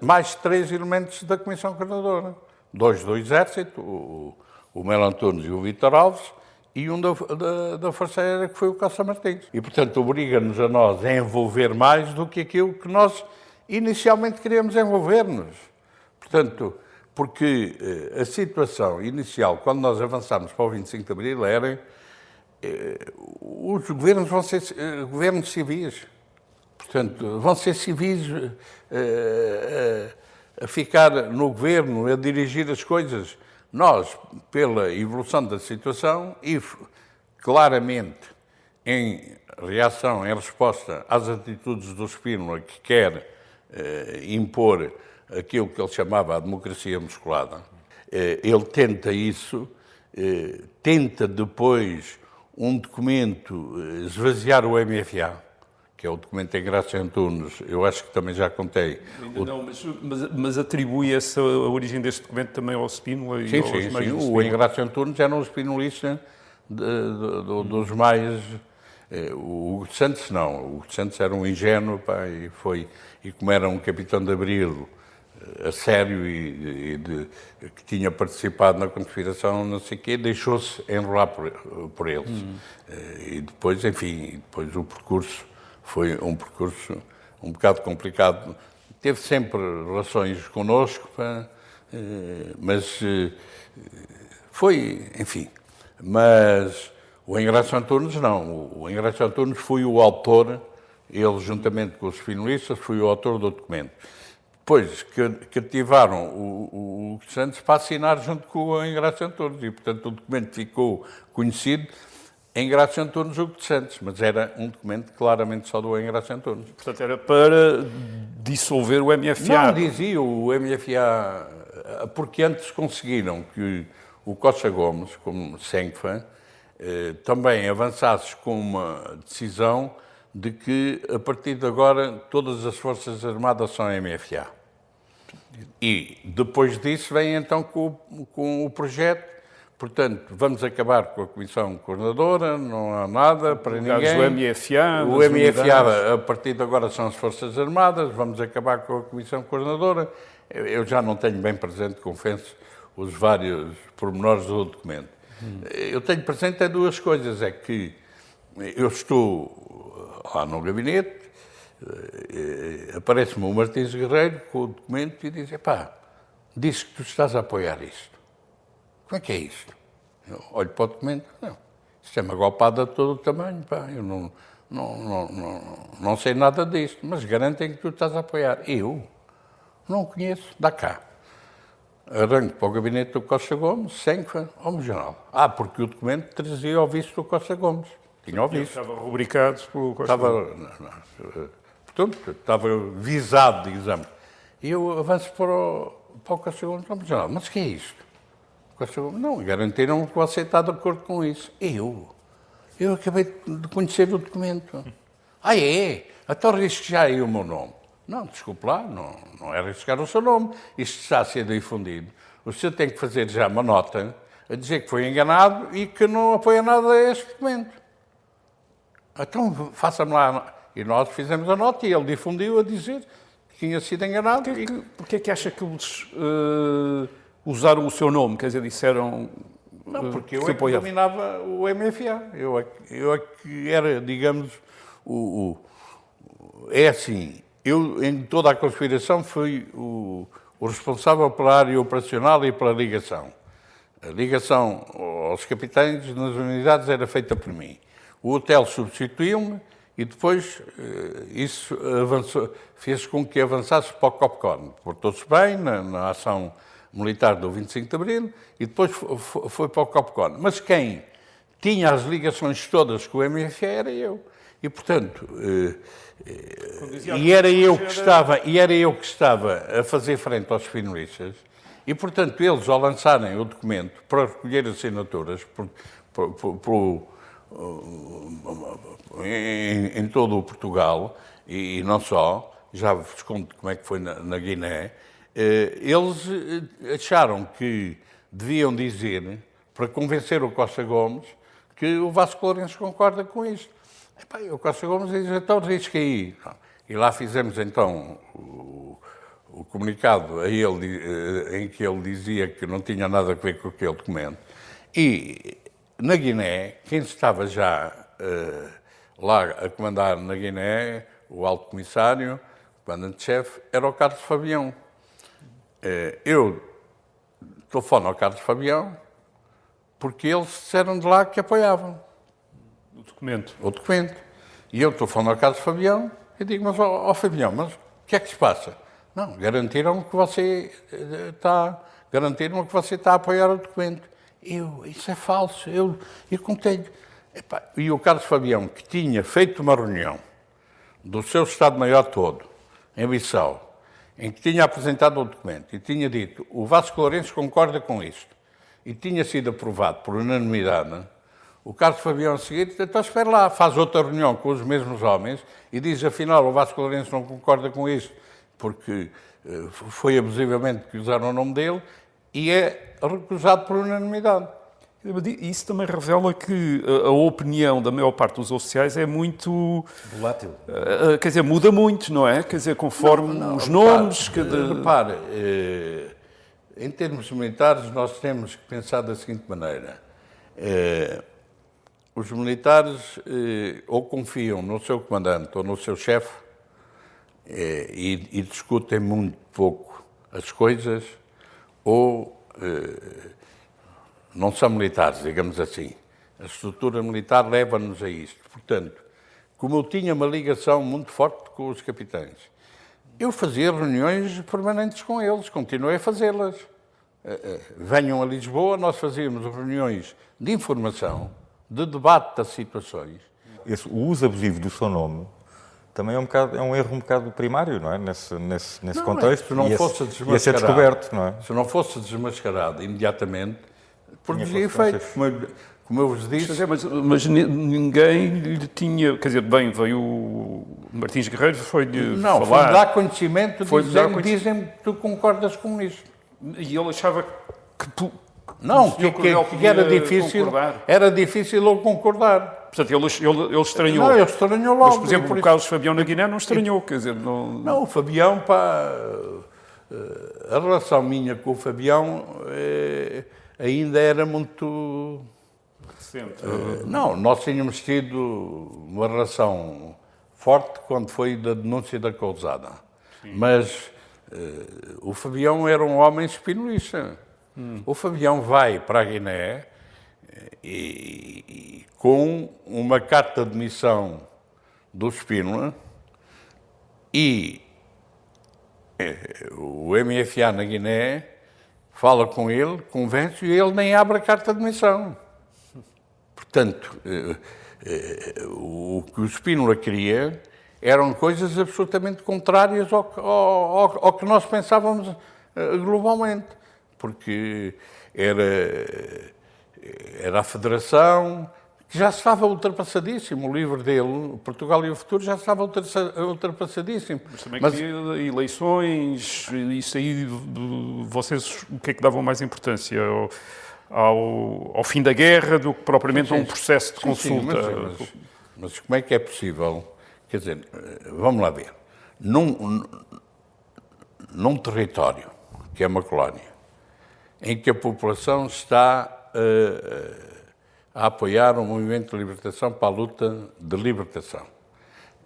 mais 3 elementos da Comissão Coordenadora. 2 do Exército, o Melo Antunes e o Vítor Alves, e um da Força Aérea, que foi o Costa Martins. E, portanto, obriga-nos a nós a envolver mais do que aquilo que nós inicialmente queríamos envolver-nos. Portanto, porque a situação inicial, quando nós avançámos para o 25 de Abril, era os governos vão ser governos civis. Portanto, vão ser civis a ficar no governo, a dirigir as coisas. Nós, pela evolução da situação e claramente em reação, em resposta às atitudes do Spínola, que quer impor aquilo que ele chamava a democracia musculada, ele tenta isso, tenta depois um documento esvaziar o MFA, que é o documento em Graça Antunes, eu acho que também já contei. Não, mas atribui a origem deste documento também ao Spínola e aos meios do Spínola. O Engraça Antunes era um spinolista dos mais... O Hugo de Santos não, o Hugo de Santos era um ingênuo, pá, e como era um capitão de abril a sério que tinha participado na conspiração, não sei o quê, deixou-se enrolar por eles. E depois, enfim, depois o percurso foi um percurso um bocado complicado. Teve sempre relações connosco, mas foi, enfim. Mas o Engraça Antunes não. O Engraça Antunes foi o autor, ele juntamente com os spinolistas, foi o autor do documento. Depois cativaram o Santos para assinar junto com o Engraça Antunes e, portanto, o documento ficou conhecido Engraça Antunes Hugo de Santos, mas era um documento claramente só do Engraça Antunes. Portanto, era para dissolver o MFA. Não dizia o MFA, porque antes conseguiram que o Costa Gomes, como Senfa, também avançasse com uma decisão de que, a partir de agora, todas as Forças Armadas são MFA. E, depois disso, vem então com o projeto. Portanto, vamos acabar com a Comissão Coordenadora, não há nada para ninguém. O MFA... O MFA, a partir de agora, são as Forças Armadas, vamos acabar com a Comissão Coordenadora. Eu já não tenho bem presente, confesso, os vários pormenores do documento. Eu tenho presente duas coisas, é que eu estou lá no gabinete, aparece-me o Martins Guerreiro com o documento e diz, diz que tu estás a apoiar isto. Como é que é isto? Eu olho para o documento, não, isto é uma golpada de todo o tamanho, eu não sei nada disto, mas garantem que tu estás a apoiar. Eu não conheço, dá cá. Arranco para o gabinete do Costa Gomes, Senfa, ao jornal. Porque o documento trazia ao visto do Costa Gomes. Tinha ao visto. Estava rubricado pelo Costa Gomes. Portanto, estava visado, digamos. E eu avanço para o Costa Gomes, ao jornal. Mas o que é isto? Não, garantiram que você está de acordo com isso. Eu acabei de conhecer o documento. É? Então risque já aí o meu nome. Não, desculpe lá, não é arriscar o seu nome. Isto está a ser difundido. O senhor tem que fazer já uma nota a dizer que foi enganado e que não apoia nada a este documento. Então, faça-me lá. E nós fizemos a nota e ele difundiu a dizer que tinha sido enganado. Porquê é que acha que eles usaram o seu nome? Quer dizer, disseram... Não, porque eu é que dominava o MFA. Eu é que era, digamos, é assim, eu em toda a conspiração fui o responsável pela área operacional e pela ligação. A ligação aos capitães nas unidades era feita por mim. O hotel substituiu-me e depois isso avançou, fez com que avançasse para o COPCON. Portou-se bem na ação militar do 25 de Abril e depois foi para o COPCON. Mas quem tinha as ligações todas com o MFA era eu. E, portanto, era eu que estava a fazer frente aos finalistas e, portanto, eles, ao lançarem o documento para recolher assinaturas em todo o Portugal, e não só, já vos conto como é que foi na Guiné, eles acharam que deviam dizer, para convencer o Costa Gomes, que o Vasco Lourenço concorda com isto. O Costa Gomes diz, então risque aí. E lá fizemos então o comunicado a ele, em que ele dizia que não tinha nada a ver com aquele documento. E na Guiné, quem estava já lá a comandar na Guiné, o alto comissário, o comandante-chefe, era o Carlos Fabião. Eu telefono ao Carlos Fabião porque eles disseram de lá que apoiavam O documento. o documento. E eu telefono ao Carlos Fabião e digo, mas ó Fabião, mas o que é que se passa? Não, garantiram-me que você está a apoiar o documento. Isso é falso. Eu contei-lhe. E o Carlos Fabião, que tinha feito uma reunião do seu Estado-Maior todo, em Bissau, em que tinha apresentado o documento e tinha dito, o Vasco Lourenço concorda com isto, e tinha sido aprovado por unanimidade, o Carlos Fabião a seguir, então espera lá, faz outra reunião com os mesmos homens e diz, afinal, o Vasco Lourenço não concorda com isto, porque foi abusivamente que usaram o nome dele, e é recusado por unanimidade. Isso também revela que a opinião da maior parte dos oficiais é muito... Volátil. Quer dizer, muda muito, não é? Quer dizer, conforme os nomes... Repare, em termos militares, nós temos que pensar da seguinte maneira. Os militares ou confiam no seu comandante ou no seu chefe e discutem muito pouco as coisas, ou não são militares, digamos assim. A estrutura militar leva-nos a isto. Portanto, como eu tinha uma ligação muito forte com os capitães, eu fazia reuniões permanentes com eles, continuei a fazê-las. Venham a Lisboa, nós fazíamos reuniões de informação, de debate das situações. O uso abusivo do seu nome também é um erro um bocado primário, não é? Nesse contexto. Se não fosse ia ser descoberto, não é? Se não fosse desmascarado imediatamente, produzia efeito. Como eu vos disse... Mas ninguém lhe tinha... Quer dizer, bem, veio o Martins Guerreiro, foi-lhe falar... Não, foi dar conhecimento, dizem-me que tu concordas com isto. E ele achava que... Não, que era difícil, concordar. Era difícil ele concordar. Portanto, ele estranhou. Não, ele estranhou logo. Mas, por exemplo, o Carlos Fabião na Guiné não estranhou, quer dizer... Não, o Fabião, a relação minha com o Fabião ainda era muito... Recente. Não, nós tínhamos tido uma relação forte quando foi da denúncia da Cousada. Mas o Fabião era um homem espinolista. O Fabião vai para a Guiné e com uma carta de missão do Spínola e o MFA na Guiné fala com ele, convence e ele nem abre a carta de missão. Portanto, o que o Spínola queria eram coisas absolutamente contrárias ao que nós pensávamos globalmente. Porque era a Federação, que já estava ultrapassadíssimo. O livro dele, Portugal e o Futuro, já estava ultrapassadíssimo. Mas também queria eleições, isso aí, vocês o que é que davam mais importância? Ao fim da guerra do que propriamente a um processo de consulta? Mas como é que é possível? Quer dizer, vamos lá ver. Num território, que é uma colónia, em que a população está a apoiar o movimento de libertação para a luta de libertação,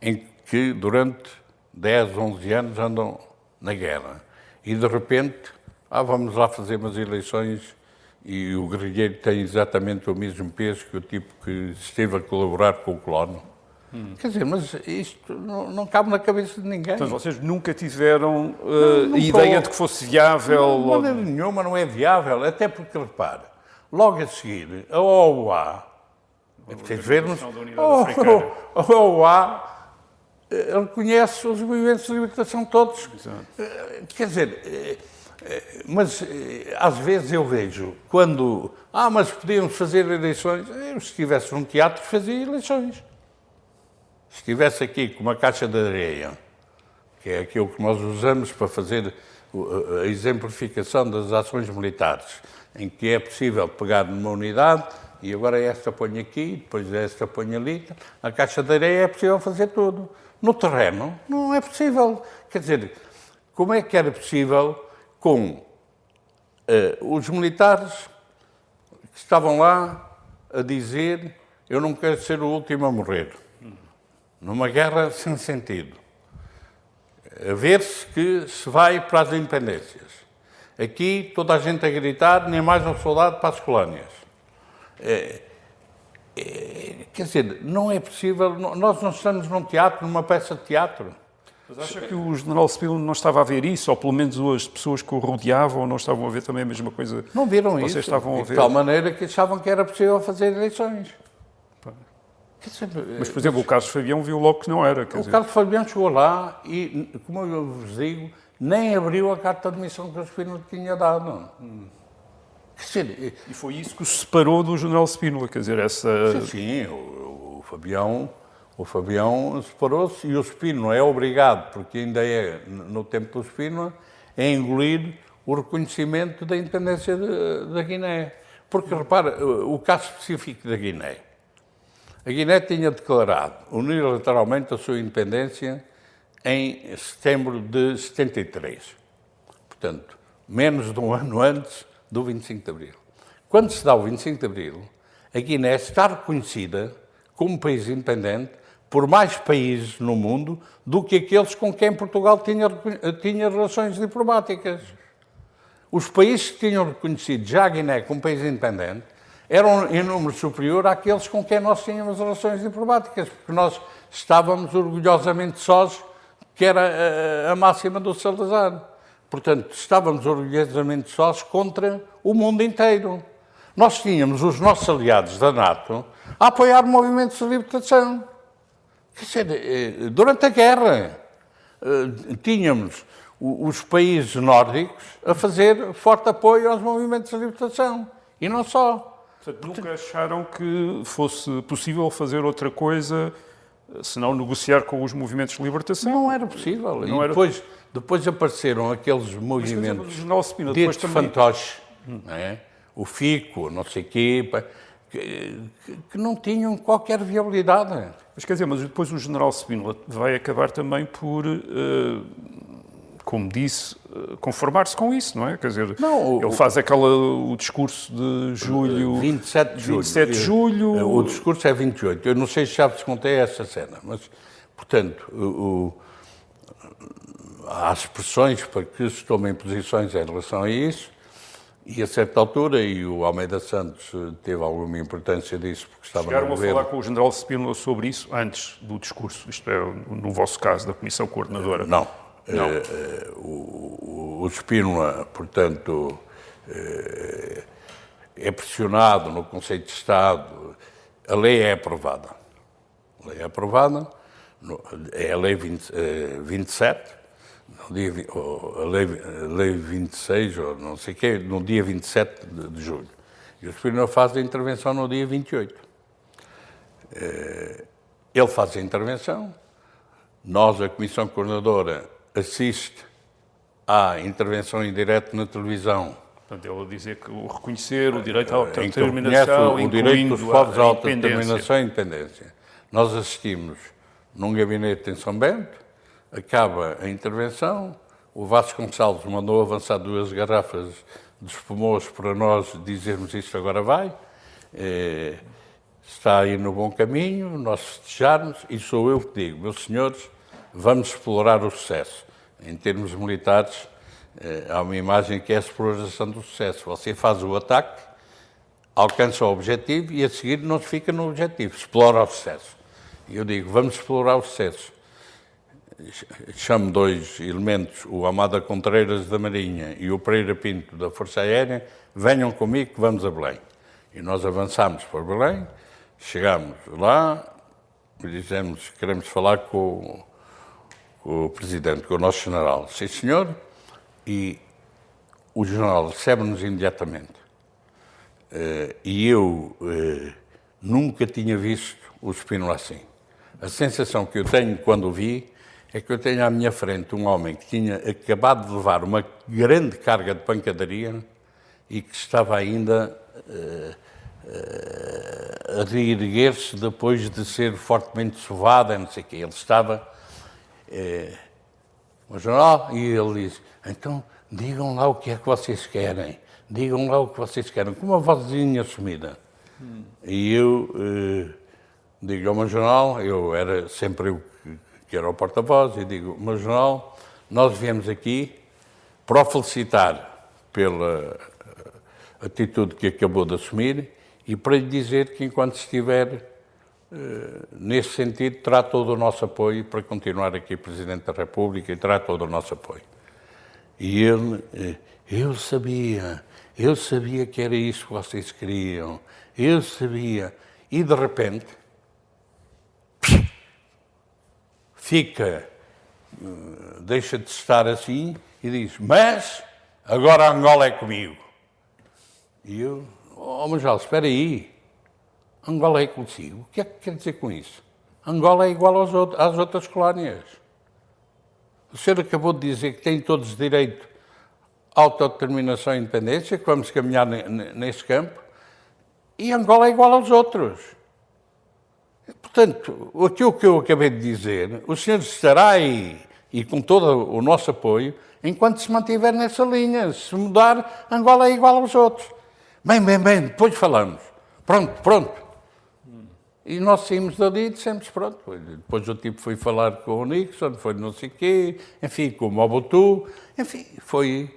em que durante 10, 11 anos andam na guerra. E, de repente, vamos lá fazer umas eleições e o guerrilheiro tem exatamente o mesmo peso que o tipo que esteve a colaborar com o colono. Quer dizer, mas isto não cabe na cabeça de ninguém. Então, vocês nunca tiveram ideia de que fosse viável? Não, de maneira nenhuma não é viável, até porque, repare, logo a seguir, a OUA, é preciso vermos, a OUA reconhece os movimentos de libertação todos. Exato. Quer dizer, mas às vezes eu vejo, quando, mas podíamos fazer eleições, eu, se estivesse num teatro, fazia eleições. Se estivesse aqui com uma caixa de areia, que é aquilo que nós usamos para fazer a exemplificação das ações militares, em que é possível pegar numa unidade e agora esta põe aqui, depois esta põe ali, a caixa de areia é possível fazer tudo. No terreno não é possível. Quer dizer, como é que era possível com os militares que estavam lá a dizer eu não quero ser o último a morrer, numa guerra sem sentido, a ver-se que se vai para as independências. Aqui toda a gente a gritar, nem mais um soldado para as colónias. Quer dizer, não é possível, nós não estamos num teatro, numa peça de teatro. Mas acha que o general Spínola não estava a ver isso, ou pelo menos as pessoas que o rodeavam não estavam a ver também a mesma coisa? Não viram vocês isso, estavam a ver? de tal maneira que achavam que era possível fazer eleições. Quer dizer, Mas, por exemplo, o Carlos Fabião viu logo que não era. Quer o dizer, Carlos Fabião chegou lá e, como eu vos digo, nem abriu a carta de admissão que o Spínola tinha dado. Quer dizer, e foi isso que o separou do general Spínola, quer dizer, essa... sim, o Fabião separou-se e o Spínola é obrigado, porque ainda é no tempo do Spínola, a engolir o reconhecimento da independência da Guiné. Porque, repara, o caso específico da Guiné. A Guiné tinha declarado unilateralmente a sua independência em setembro de 73. Portanto, menos de um ano antes do 25 de Abril. Quando se dá o 25 de Abril, a Guiné está reconhecida como país independente por mais países no mundo do que aqueles com quem Portugal tinha relações diplomáticas. Os países que tinham reconhecido já a Guiné como país independente eram em número superior àqueles com quem nós tínhamos relações diplomáticas, porque nós estávamos orgulhosamente sós, que era a máxima do Salazar. Portanto, estávamos orgulhosamente sós contra o mundo inteiro. Nós tínhamos os nossos aliados da NATO a apoiar movimentos de libertação. Quer dizer, durante a guerra, tínhamos os países nórdicos a fazer forte apoio aos movimentos de libertação. E não só. Portanto, nunca acharam que fosse possível fazer outra coisa, senão negociar com os movimentos de libertação? Não era possível. Não e depois apareceram aqueles movimentos ditos fantoches, não é? O FICO, não sei o quê, que não tinham qualquer viabilidade. Mas quer dizer, mas depois o general Spínola vai acabar também por, como disse, conformar-se com isso, não é? Quer dizer, não, ele faz o discurso de julho... 27 de julho. 27 de julho... O discurso é 28. Eu não sei se já vos contei essa cena, mas, portanto, há expressões para que se tomem posições em relação a isso, e a certa altura, e o Almeida Santos teve alguma importância disso, porque estava Chegaram no a governo. falar com o general Spínola sobre isso antes do discurso, isto é, no vosso caso, da Comissão Coordenadora? Não. Não. O Spínola, portanto, é pressionado no Conselho de Estado, a lei é aprovada. A lei é aprovada, é a lei 27, no dia, a lei 26, ou não sei o quê, no dia 27 de julho. E o Spínola faz a intervenção no dia 28. Ele faz a intervenção, nós, a Comissão Coordenadora, assiste à intervenção em direto na televisão. Portanto, ele a dizer que o reconhecer, o direito à Em que autodeterminação, o direito dos povos à a autodeterminação e independência. Nós assistimos num gabinete em São Bento, acaba a intervenção, o Vasconcelos mandou avançar 2 garrafas de espumoso para nós dizermos isto agora vai, está aí no bom caminho, nós festejarmos, e sou eu que digo, meus senhores, vamos explorar o sucesso. Em termos militares, há uma imagem que é a exploração do sucesso. Você faz o ataque, alcança o objetivo e a seguir não se fica no objetivo, explora o sucesso. E eu digo, vamos explorar o sucesso. Chamo 2 elementos, o Amada Contreiras da Marinha e o Pereira Pinto da Força Aérea, venham comigo que vamos a Belém. E nós avançamos para Belém, chegamos lá e dizemos, queremos falar com o Presidente, com o nosso General. Sim, senhor. E o General recebe-nos imediatamente. E eu nunca tinha visto o Spínola assim. A sensação que eu tenho quando o vi é que eu tenho à minha frente um homem que tinha acabado de levar uma grande carga de pancadaria e que estava ainda a reerguer-se depois de ser fortemente sovado, não sei o quê. Ele estava o general, e ele disse, então digam lá o que é que vocês querem, digam lá o que vocês querem, com uma vozinha sumida. E eu digo ao meu general, eu era sempre eu que era o porta-voz, e digo, meu general, nós viemos aqui para o felicitar pela atitude que acabou de assumir e para lhe dizer que enquanto estiver nesse sentido, terá todo o nosso apoio para continuar aqui Presidente da República e terá todo o nosso apoio. E ele, eu sabia que era isso que vocês queriam, eu sabia. E de repente, deixa de estar assim e diz, mas agora Angola é comigo. E eu, Major, espera aí, Angola é consigo. O que é que quer dizer com isso? Angola é igual às outras colónias. O senhor acabou de dizer que têm todos direito à autodeterminação e independência, que vamos caminhar nesse campo, e Angola é igual aos outros. Portanto, aquilo que eu acabei de dizer, o senhor estará aí, e com todo o nosso apoio, enquanto se mantiver nessa linha. Se mudar, Angola é igual aos outros. Bem, depois falamos. Pronto. E nós saímos dali e dissemos, pronto. Depois o tipo foi falar com o Nixon, foi não sei o quê, enfim, com o Mobutu, enfim, foi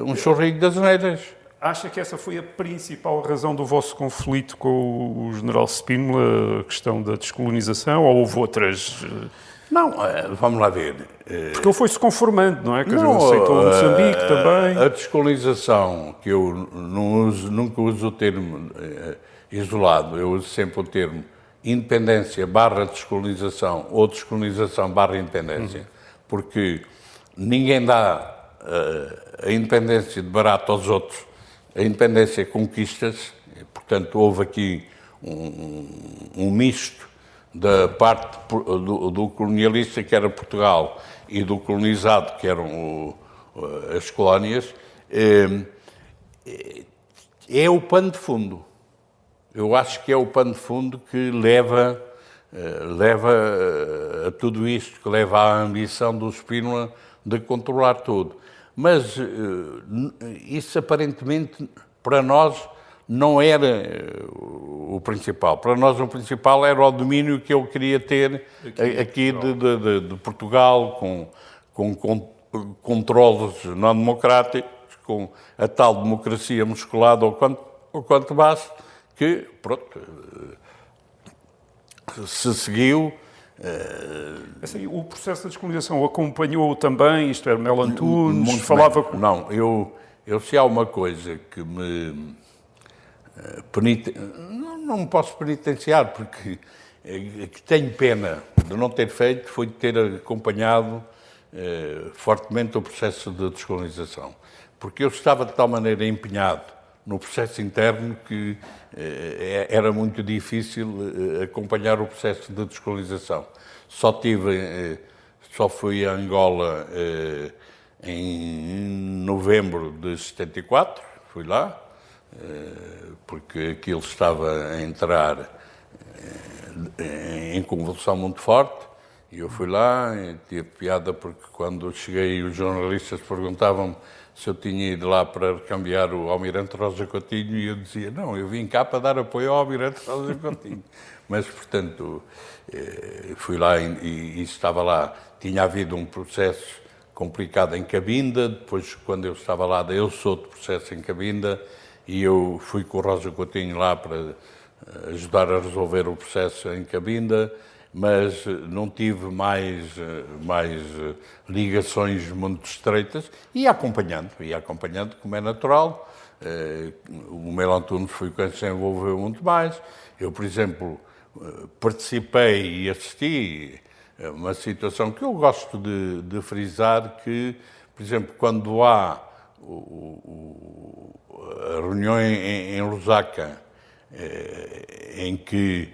um chorrilho das neiras. Acha que essa foi a principal razão do vosso conflito com o general Spínola, a questão da descolonização, ou houve outras? Não, vamos lá ver. Porque ele foi-se conformando, não é? Quer dizer, aceitou Moçambique também. A descolonização, que eu nunca uso o termo isolado, eu uso sempre o termo independência / descolonização ou descolonização / independência, porque ninguém dá a independência de barato aos outros. A independência conquista-se, portanto houve aqui um misto da parte do colonialista, que era Portugal, e do colonizado, que eram as colónias. É o pano de fundo. Eu acho que é o pano de fundo que leva a tudo isto, que leva à ambição do Spínola de controlar tudo. Mas isso aparentemente para nós não era o principal. Para nós o principal era o domínio que eu queria ter aqui de Portugal, com controles não democráticos, com a tal democracia musculada ou quanto basta, que, pronto, se seguiu. Assim, o processo de descolonização acompanhou também, isto era, Melo Antunes, falava com... Não, eu se há uma coisa que me... não me posso penitenciar, porque que tenho pena de não ter feito, foi de ter acompanhado fortemente o processo de descolonização. Porque eu estava de tal maneira empenhado no processo interno que era muito difícil acompanhar o processo de descolonização. Só fui a Angola em novembro de 74, fui lá, porque aquilo estava a entrar em convulsão muito forte, e eu fui lá, e tive piada porque quando cheguei os jornalistas perguntavam-me se eu tinha ido lá para recambiar o Almirante Rosa Coutinho, e eu dizia, não, eu vim cá para dar apoio ao Almirante Rosa Coutinho. Mas, portanto, fui lá e estava lá. Tinha havido um processo complicado em Cabinda, depois, quando eu estava lá, deu-se outro processo em Cabinda, e eu fui com o Rosa Coutinho lá para ajudar a resolver o processo em Cabinda, mas não tive mais ligações muito estreitas, e acompanhando, como é natural. O Melo Antunes foi quem se envolveu muito mais. Eu, por exemplo, participei e assisti a uma situação que eu gosto de frisar, que, por exemplo, quando há a reunião em Lusaka, em que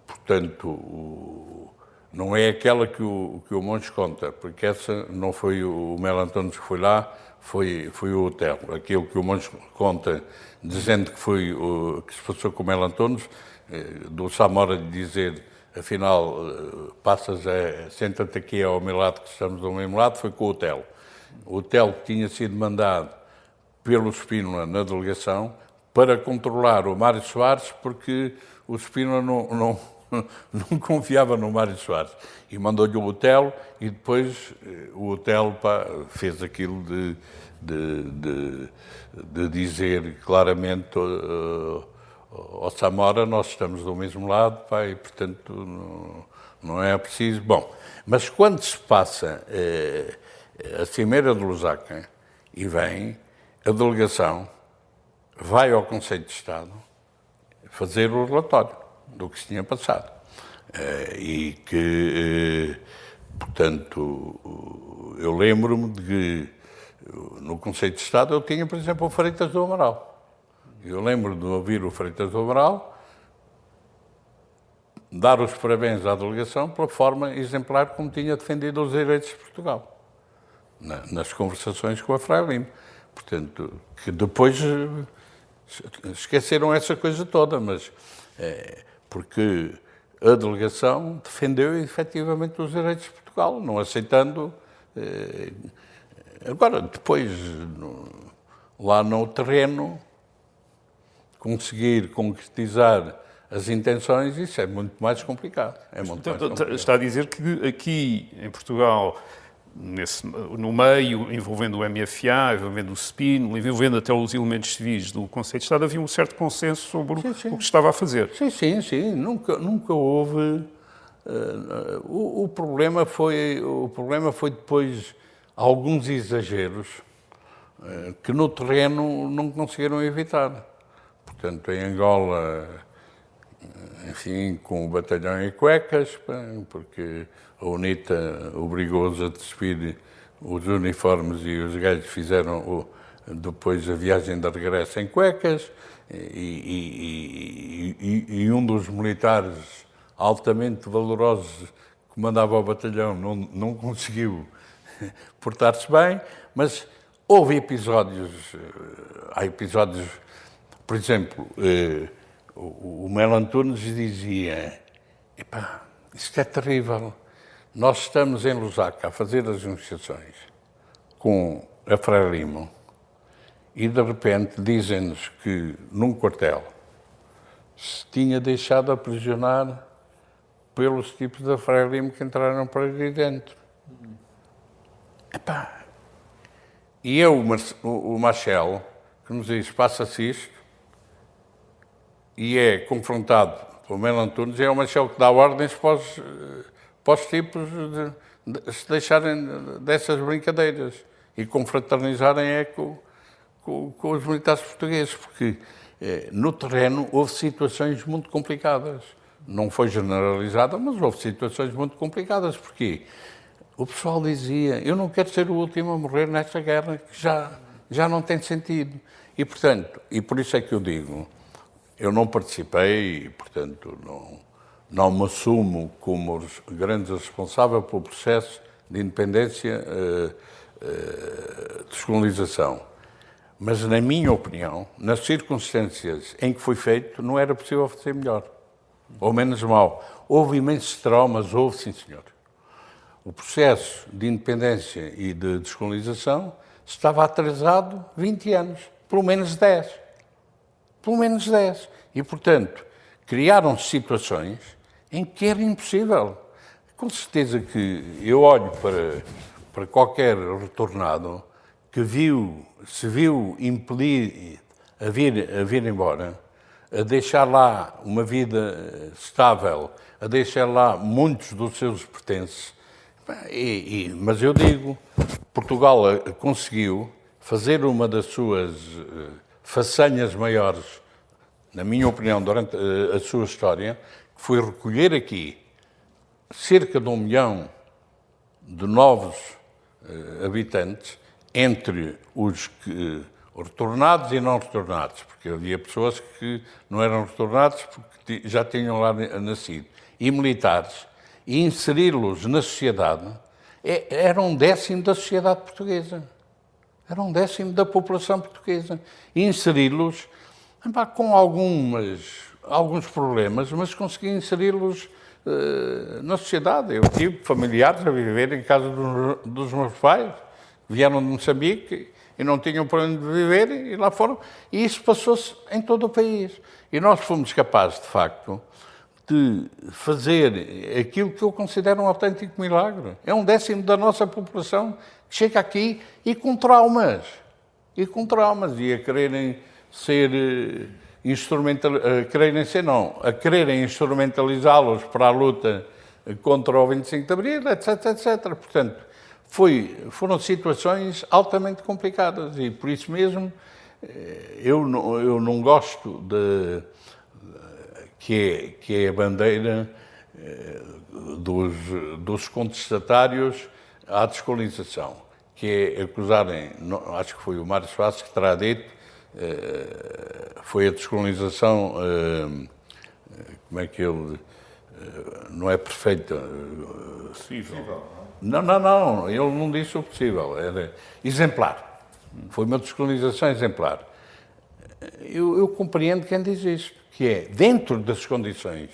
portanto, não é aquela que o Montes conta, porque essa não foi o Melo Antunes que foi lá, foi o hotel. Aquilo que o Montes conta, dizendo que foi que se passou com o Melo Antunes, do Samora de dizer afinal, senta-te aqui ao meu lado, que estamos do mesmo lado, foi com o Otelo. O Otelo tinha sido mandado pelo Spínola na delegação para controlar o Mário Soares, porque o Spínola não confiava no Mário Soares. E mandou-lhe o Otelo, e depois o Otelo fez aquilo de dizer claramente ao Samora, nós estamos do mesmo lado, e portanto não é preciso. Bom, mas quando se passa a Cimeira de Lusaka e vem, a delegação vai ao Conselho de Estado fazer o relatório do que se tinha passado. E que, portanto, eu lembro-me de que no Conselho de Estado eu tinha, por exemplo, o Freitas do Amaral. Eu lembro de ouvir o Freitas do Amaral dar os parabéns à delegação pela forma exemplar como tinha defendido os direitos de Portugal nas conversações com a Frei. Portanto, que depois esqueceram essa coisa toda, mas porque a delegação defendeu efetivamente os direitos de Portugal, não aceitando. Agora, depois, lá no terreno, conseguir concretizar as intenções, isso é muito mais complicado. Está a dizer que aqui em Portugal, no meio, envolvendo o MFA, envolvendo o Spínola, envolvendo até os elementos civis do Conselho de Estado, havia um certo consenso sobre o que estava a fazer. Sim. Nunca houve. O problema foi depois alguns exageros que no terreno não conseguiram evitar. Portanto, em Angola, enfim, com o batalhão em cuecas, porque a UNITA obrigou-os a despir os uniformes e os gajos fizeram depois a viagem de regresso em cuecas e um dos militares altamente valorosos que mandava o batalhão não conseguiu portar-se bem, mas houve episódios, por exemplo, o Melo Antunes dizia, isto é terrível, nós estamos em Lusaka a fazer as negociações com a Frelimo e de repente dizem-nos que num quartel se tinha deixado aprisionar pelos tipos da Frelimo que entraram para ali dentro. E o Marcelo, que nos diz, passa-se isto, e é confrontado pelo Melo Antunes, é o Marcelo que dá ordens para os tipos de se deixarem dessas brincadeiras e confraternizarem com os militares portugueses, porque no terreno houve situações muito complicadas. Não foi generalizada, mas houve situações muito complicadas, porque o pessoal dizia, eu não quero ser o último a morrer nesta guerra, que já não tem sentido. E, portanto, por isso é que eu digo, eu não participei e, portanto, não me assumo como grande responsável pelo processo de independência, descolonização. Mas, na minha opinião, nas circunstâncias em que foi feito, não era possível fazer melhor, ou menos mal. Houve imensos traumas, houve, sim, senhor. O processo de independência e de descolonização estava atrasado 20 anos, pelo menos 10. Pelo menos 10. E, portanto, criaram-se situações em que era impossível. Com certeza que eu olho para qualquer retornado que se viu impelido a vir embora, a deixar lá uma vida estável, a deixar lá muitos dos seus pertences. Mas eu digo, Portugal conseguiu fazer uma das suas façanhas maiores, na minha opinião, durante a sua história, que foi recolher aqui cerca de 1 milhão de novos habitantes, entre os retornados e não retornados, porque havia pessoas que não eram retornados porque já tinham lá nascido, e militares, e inseri-los na sociedade, era 1/10 da sociedade portuguesa. Era 1/10 da população portuguesa. E inseri-los com algumas alguns problemas, mas consegui inseri-los na sociedade. Eu tive familiares a viver em casa dos meus pais, vieram de Moçambique e não tinham para onde viver e lá foram. E isso passou-se em todo o país. E nós fomos capazes, de facto, de fazer aquilo que eu considero um autêntico milagre. É 1/10 da nossa população que chega aqui e com traumas. E a quererem ser a quererem instrumentalizá-los para a luta contra o 25 de Abril, etc, etc. Portanto, foram situações altamente complicadas e, por isso mesmo, eu não gosto que é a bandeira dos contestatários à descolonização, que é acusarem, acho que foi o Mário Soares que terá dito, foi a descolonização, como é que ele, não é perfeita. Possível. Não, ele não disse o possível, era exemplar. Foi uma descolonização exemplar. Eu compreendo quem diz isto, que é, dentro das condições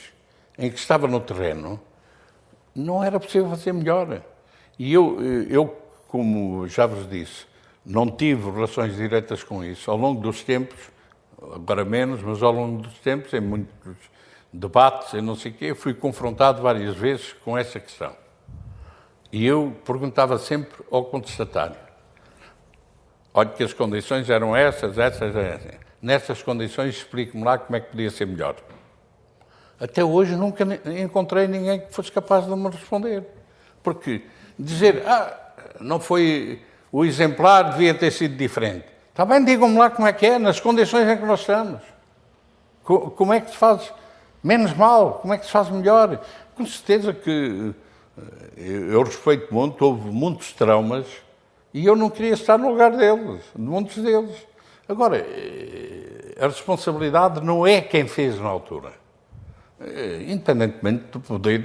em que estava no terreno, não era possível fazer melhor. E eu, como já vos disse, não tive relações diretas com isso. Ao longo dos tempos, agora menos, mas ao longo dos tempos, em muitos debates, e não sei o quê, fui confrontado várias vezes com essa questão. E eu perguntava sempre ao contestatário, olha que as condições eram essas. Nessas condições, explique-me lá como é que podia ser melhor. Até hoje nunca encontrei ninguém que fosse capaz de me responder. Porque dizer, não foi o exemplar, devia ter sido diferente. Está bem, digam-me lá como é que é, nas condições em que nós estamos. Como é que se faz menos mal? Como é que se faz melhor? Com certeza que eu respeito muito, houve muitos traumas e eu não queria estar no lugar deles, de muitos deles. Agora, a responsabilidade não é quem fez na altura. Independentemente do poder,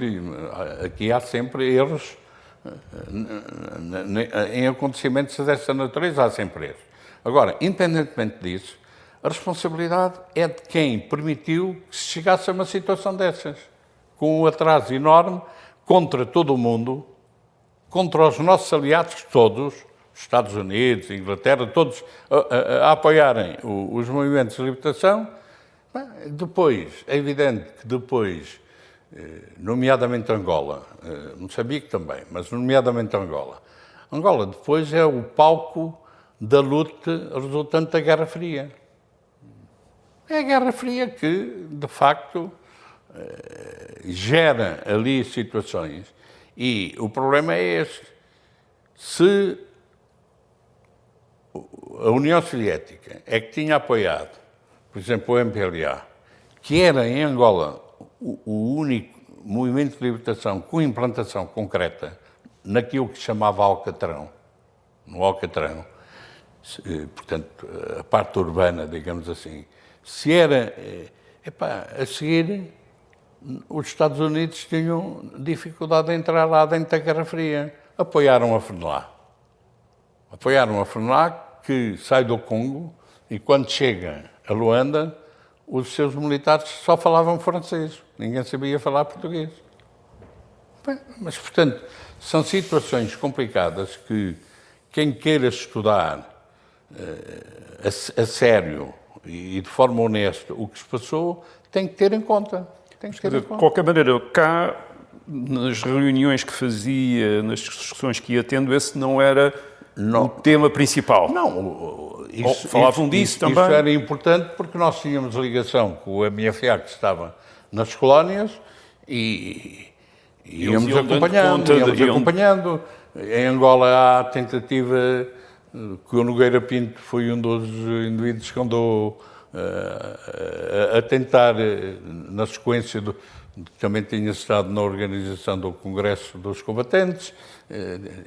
aqui há sempre erros, em acontecimentos desta natureza há sempre erros. Agora, independentemente disso, a responsabilidade é de quem permitiu que se chegasse a uma situação dessas, com um atraso enorme contra todo o mundo, contra os nossos aliados todos, Estados Unidos, Inglaterra, todos a apoiarem os movimentos de libertação. Depois, é evidente que depois, nomeadamente Angola, Moçambique também, mas nomeadamente Angola depois é o palco da luta resultante da Guerra Fria. É a Guerra Fria que, de facto, gera ali situações. E o problema é este. Se a União Soviética é que tinha apoiado, por exemplo, o MPLA, que era em Angola o único movimento de libertação com implantação concreta naquilo que se chamava Alcatrão, no Alcatrão, portanto, a parte urbana, digamos assim, se era, a seguir, os Estados Unidos tinham dificuldade em entrar lá dentro da Guerra Fria. Apoiaram a FNLA. Que sai do Congo e quando chega a Luanda, os seus militares só falavam francês. Ninguém sabia falar português. Bem, mas, portanto, são situações complicadas que quem queira estudar a sério e de forma honesta o que se passou tem que ter em conta. De qualquer maneira, cá, nas reuniões que fazia, nas discussões que ia tendo, esse não era o tema principal. Não, falavam disso também. Isso era importante porque nós tínhamos ligação com o MFA que estava nas colónias e íamos acompanhando. Em Angola há a tentativa que o Nogueira Pinto foi um dos indivíduos que andou a tentar, na sequência também tinha estado na organização do Congresso dos Combatentes,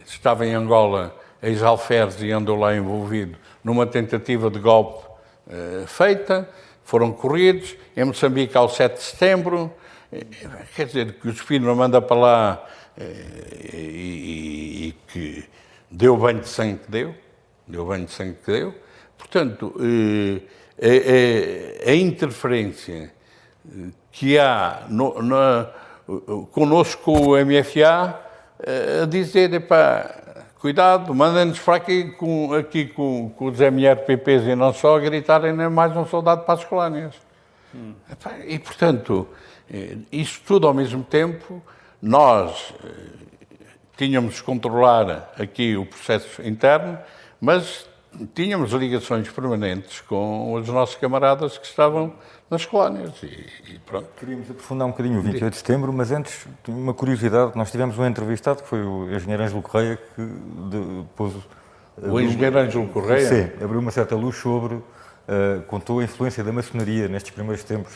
estava em Angola ex-alferes e andou lá envolvido numa tentativa de golpe feita, foram corridos, em Moçambique ao 7 de setembro, quer dizer, que o Espírito manda para lá e que deu banho de sangue que deu, portanto, a interferência que há connosco o MFA a dizer, epá, cuidado, mandem-nos para aqui com os MRPPs e não só a gritarem nem mais um soldado para as colónias. E, portanto, isso tudo ao mesmo tempo, nós tínhamos de controlar aqui o processo interno, mas tínhamos ligações permanentes com os nossos camaradas que estavam nas colónias e pronto. Queríamos aprofundar um bocadinho o 28 de setembro, mas antes, uma curiosidade, nós tivemos um entrevistado que foi o engenheiro Ângelo Correia, que pôs... O engenheiro Ângelo Correia? Sim, abriu uma certa luz sobre, contou a influência da maçonaria nestes primeiros tempos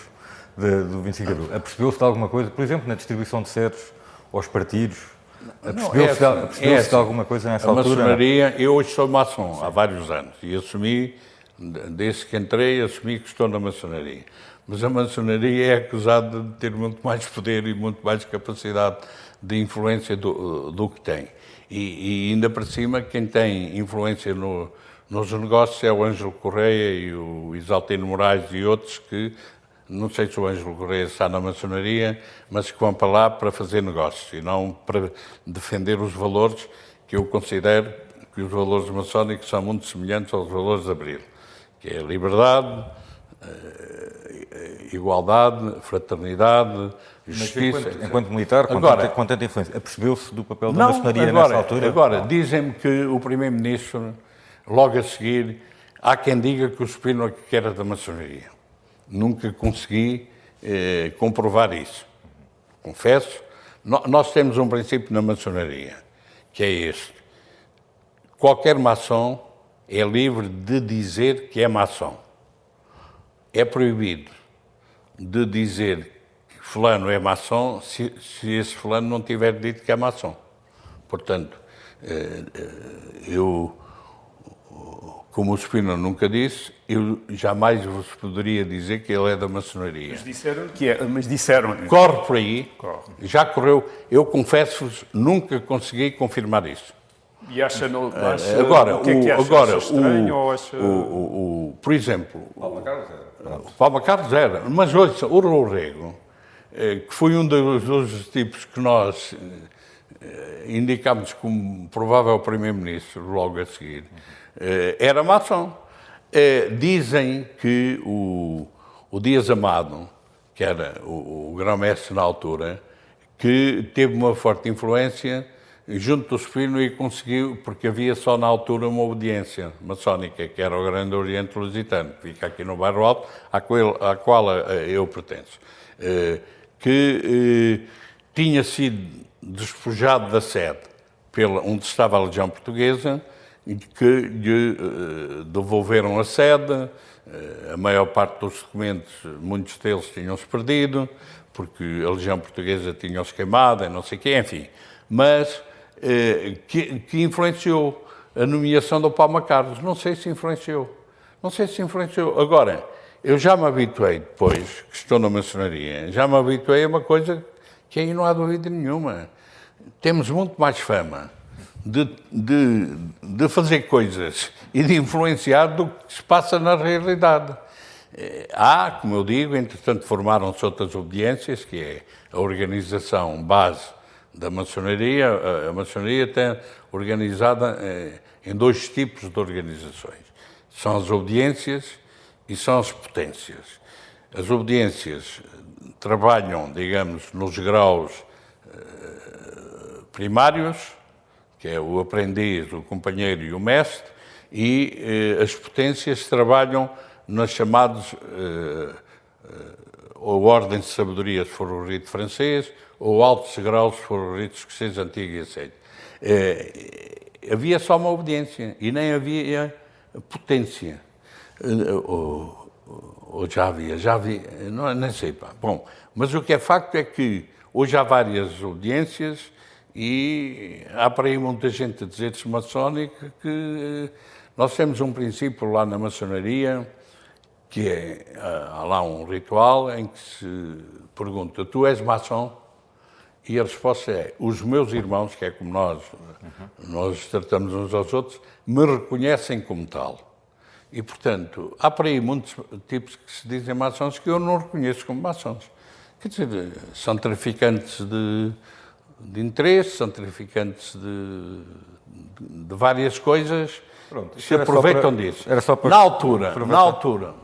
do 25 de Abril. Apercebeu-se de alguma coisa, por exemplo, na distribuição de sedes aos partidos? Apercebeu-se de alguma coisa nessa altura? A maçonaria, eu hoje sou maçom há vários anos e assumi, desde que entrei, assumi que estou na maçonaria. Mas a maçonaria é acusada de ter muito mais poder e muito mais capacidade de influência do que tem. E ainda para cima, quem tem influência nos negócios é o Ângelo Correia e o Isaltino Moraes e outros que, não sei se o Ângelo Correia está na maçonaria, mas que vão para lá para fazer negócios e não para defender os valores que eu considero que os valores maçónicos são muito semelhantes aos valores de Abril, que é a liberdade, igualdade, fraternidade, justiça. Mas enquanto militar, com tanta influência, apercebeu-se do papel da maçonaria nessa altura? Agora, dizem-me que o Primeiro-Ministro, logo a seguir, há quem diga que o Spínola que era da maçonaria. Nunca consegui comprovar isso. Confesso. Nós temos um princípio na maçonaria, que é este. Qualquer maçom é livre de dizer que é maçom. É proibido de dizer que fulano é maçom se esse fulano não tiver dito que é maçom. Portanto, eu, como o Spínola nunca disse, eu jamais vos poderia dizer que ele é da maçonaria. Mas disseram que é, mas disseram. Corre por aí, já correu. Eu confesso-vos, nunca consegui confirmar isso. E acha agora, o que é que acha? Agora, acha estranho ou acha... por exemplo, o Palma Carlos era, mas ouça, o Raul Rego, que foi um dos tipos que nós indicámos como provável primeiro-ministro logo a seguir, era maçom. Dizem que o Dias Amado, que era o grão-mestre na altura, que teve uma forte influência junto do Spínola e conseguiu, porque havia só na altura uma obediência maçónica, que era o Grande Oriente Lusitano, que fica aqui no Bairro Alto, à qual eu pertenço, que tinha sido despojado da sede onde estava a Legião Portuguesa, que lhe devolveram a sede, a maior parte dos documentos, muitos deles tinham-se perdido, porque a Legião Portuguesa tinha-os queimado, e não sei o quê, enfim. Mas que influenciou a nomeação do Palma Carlos. Não sei se influenciou. Agora, eu já me habituei, depois que estou na maçonaria, já me habituei a uma coisa que aí não há dúvida nenhuma. Temos muito mais fama de fazer coisas e de influenciar do que se passa na realidade. Há, como eu digo, entretanto formaram-se outras obediências, que é a organização base da maçonaria. A maçonaria tem organizada em dois tipos de organizações. São as obediências e são as potências. As obediências trabalham, digamos, nos graus primários, que é o aprendiz, o companheiro e o mestre, e as potências trabalham nas chamadas ou ordens de sabedoria, se for o rito francês, ou altos graus, se for o rito escocês, antigo e aceito. Havia só uma obediência e nem havia potência. Ou já havia, não, nem sei. Pá. Bom, mas o que é facto é que hoje há várias obediências e há para aí muita gente a dizer-se maçónico que nós temos um princípio lá na maçonaria, que é, há lá um ritual em que se pergunta, tu és maçom? E a resposta é, os meus irmãos, que é como nós tratamos uns aos outros, me reconhecem como tal. E, portanto, há por aí muitos tipos que se dizem maçons que eu não reconheço como maçons. Quer dizer, são traficantes de interesse, são traficantes de várias coisas. Pronto, que se aproveitam disso. Era só para na altura,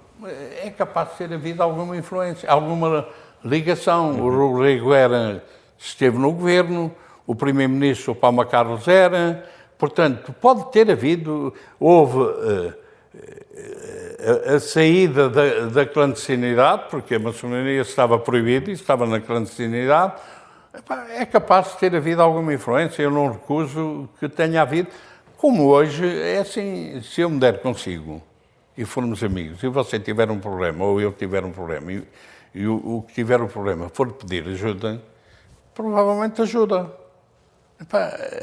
é capaz de ter havido alguma influência, alguma ligação. O Rodrigo esteve no governo, o primeiro-ministro, o Palma Carlos, era. Portanto, pode ter havido, houve a saída da clandestinidade, porque a maçonaria estava proibida e estava na clandestinidade. É capaz de ter havido alguma influência, eu não recuso que tenha havido. Como hoje, é assim, se eu me der consigo e formos amigos, e você tiver um problema, ou eu tiver um problema, e o que tiver um problema for pedir ajuda, provavelmente ajuda.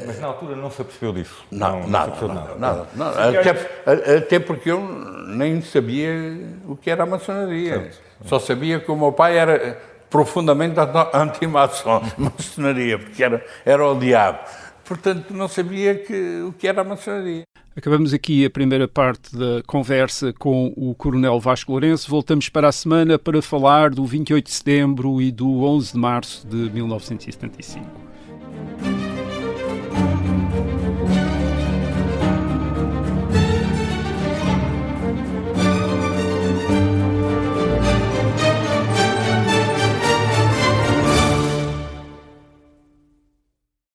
Mas na altura não se apercebeu disso? Nada. Até porque eu nem sabia o que era a maçonaria. Certo. Só sabia que o meu pai era profundamente anti-maçonaria, porque era o diabo. Portanto, não sabia o que era a maçonaria. Acabamos aqui a primeira parte da conversa com o Coronel Vasco Lourenço. Voltamos para a semana para falar do 28 de setembro e do 11 de março de 1975.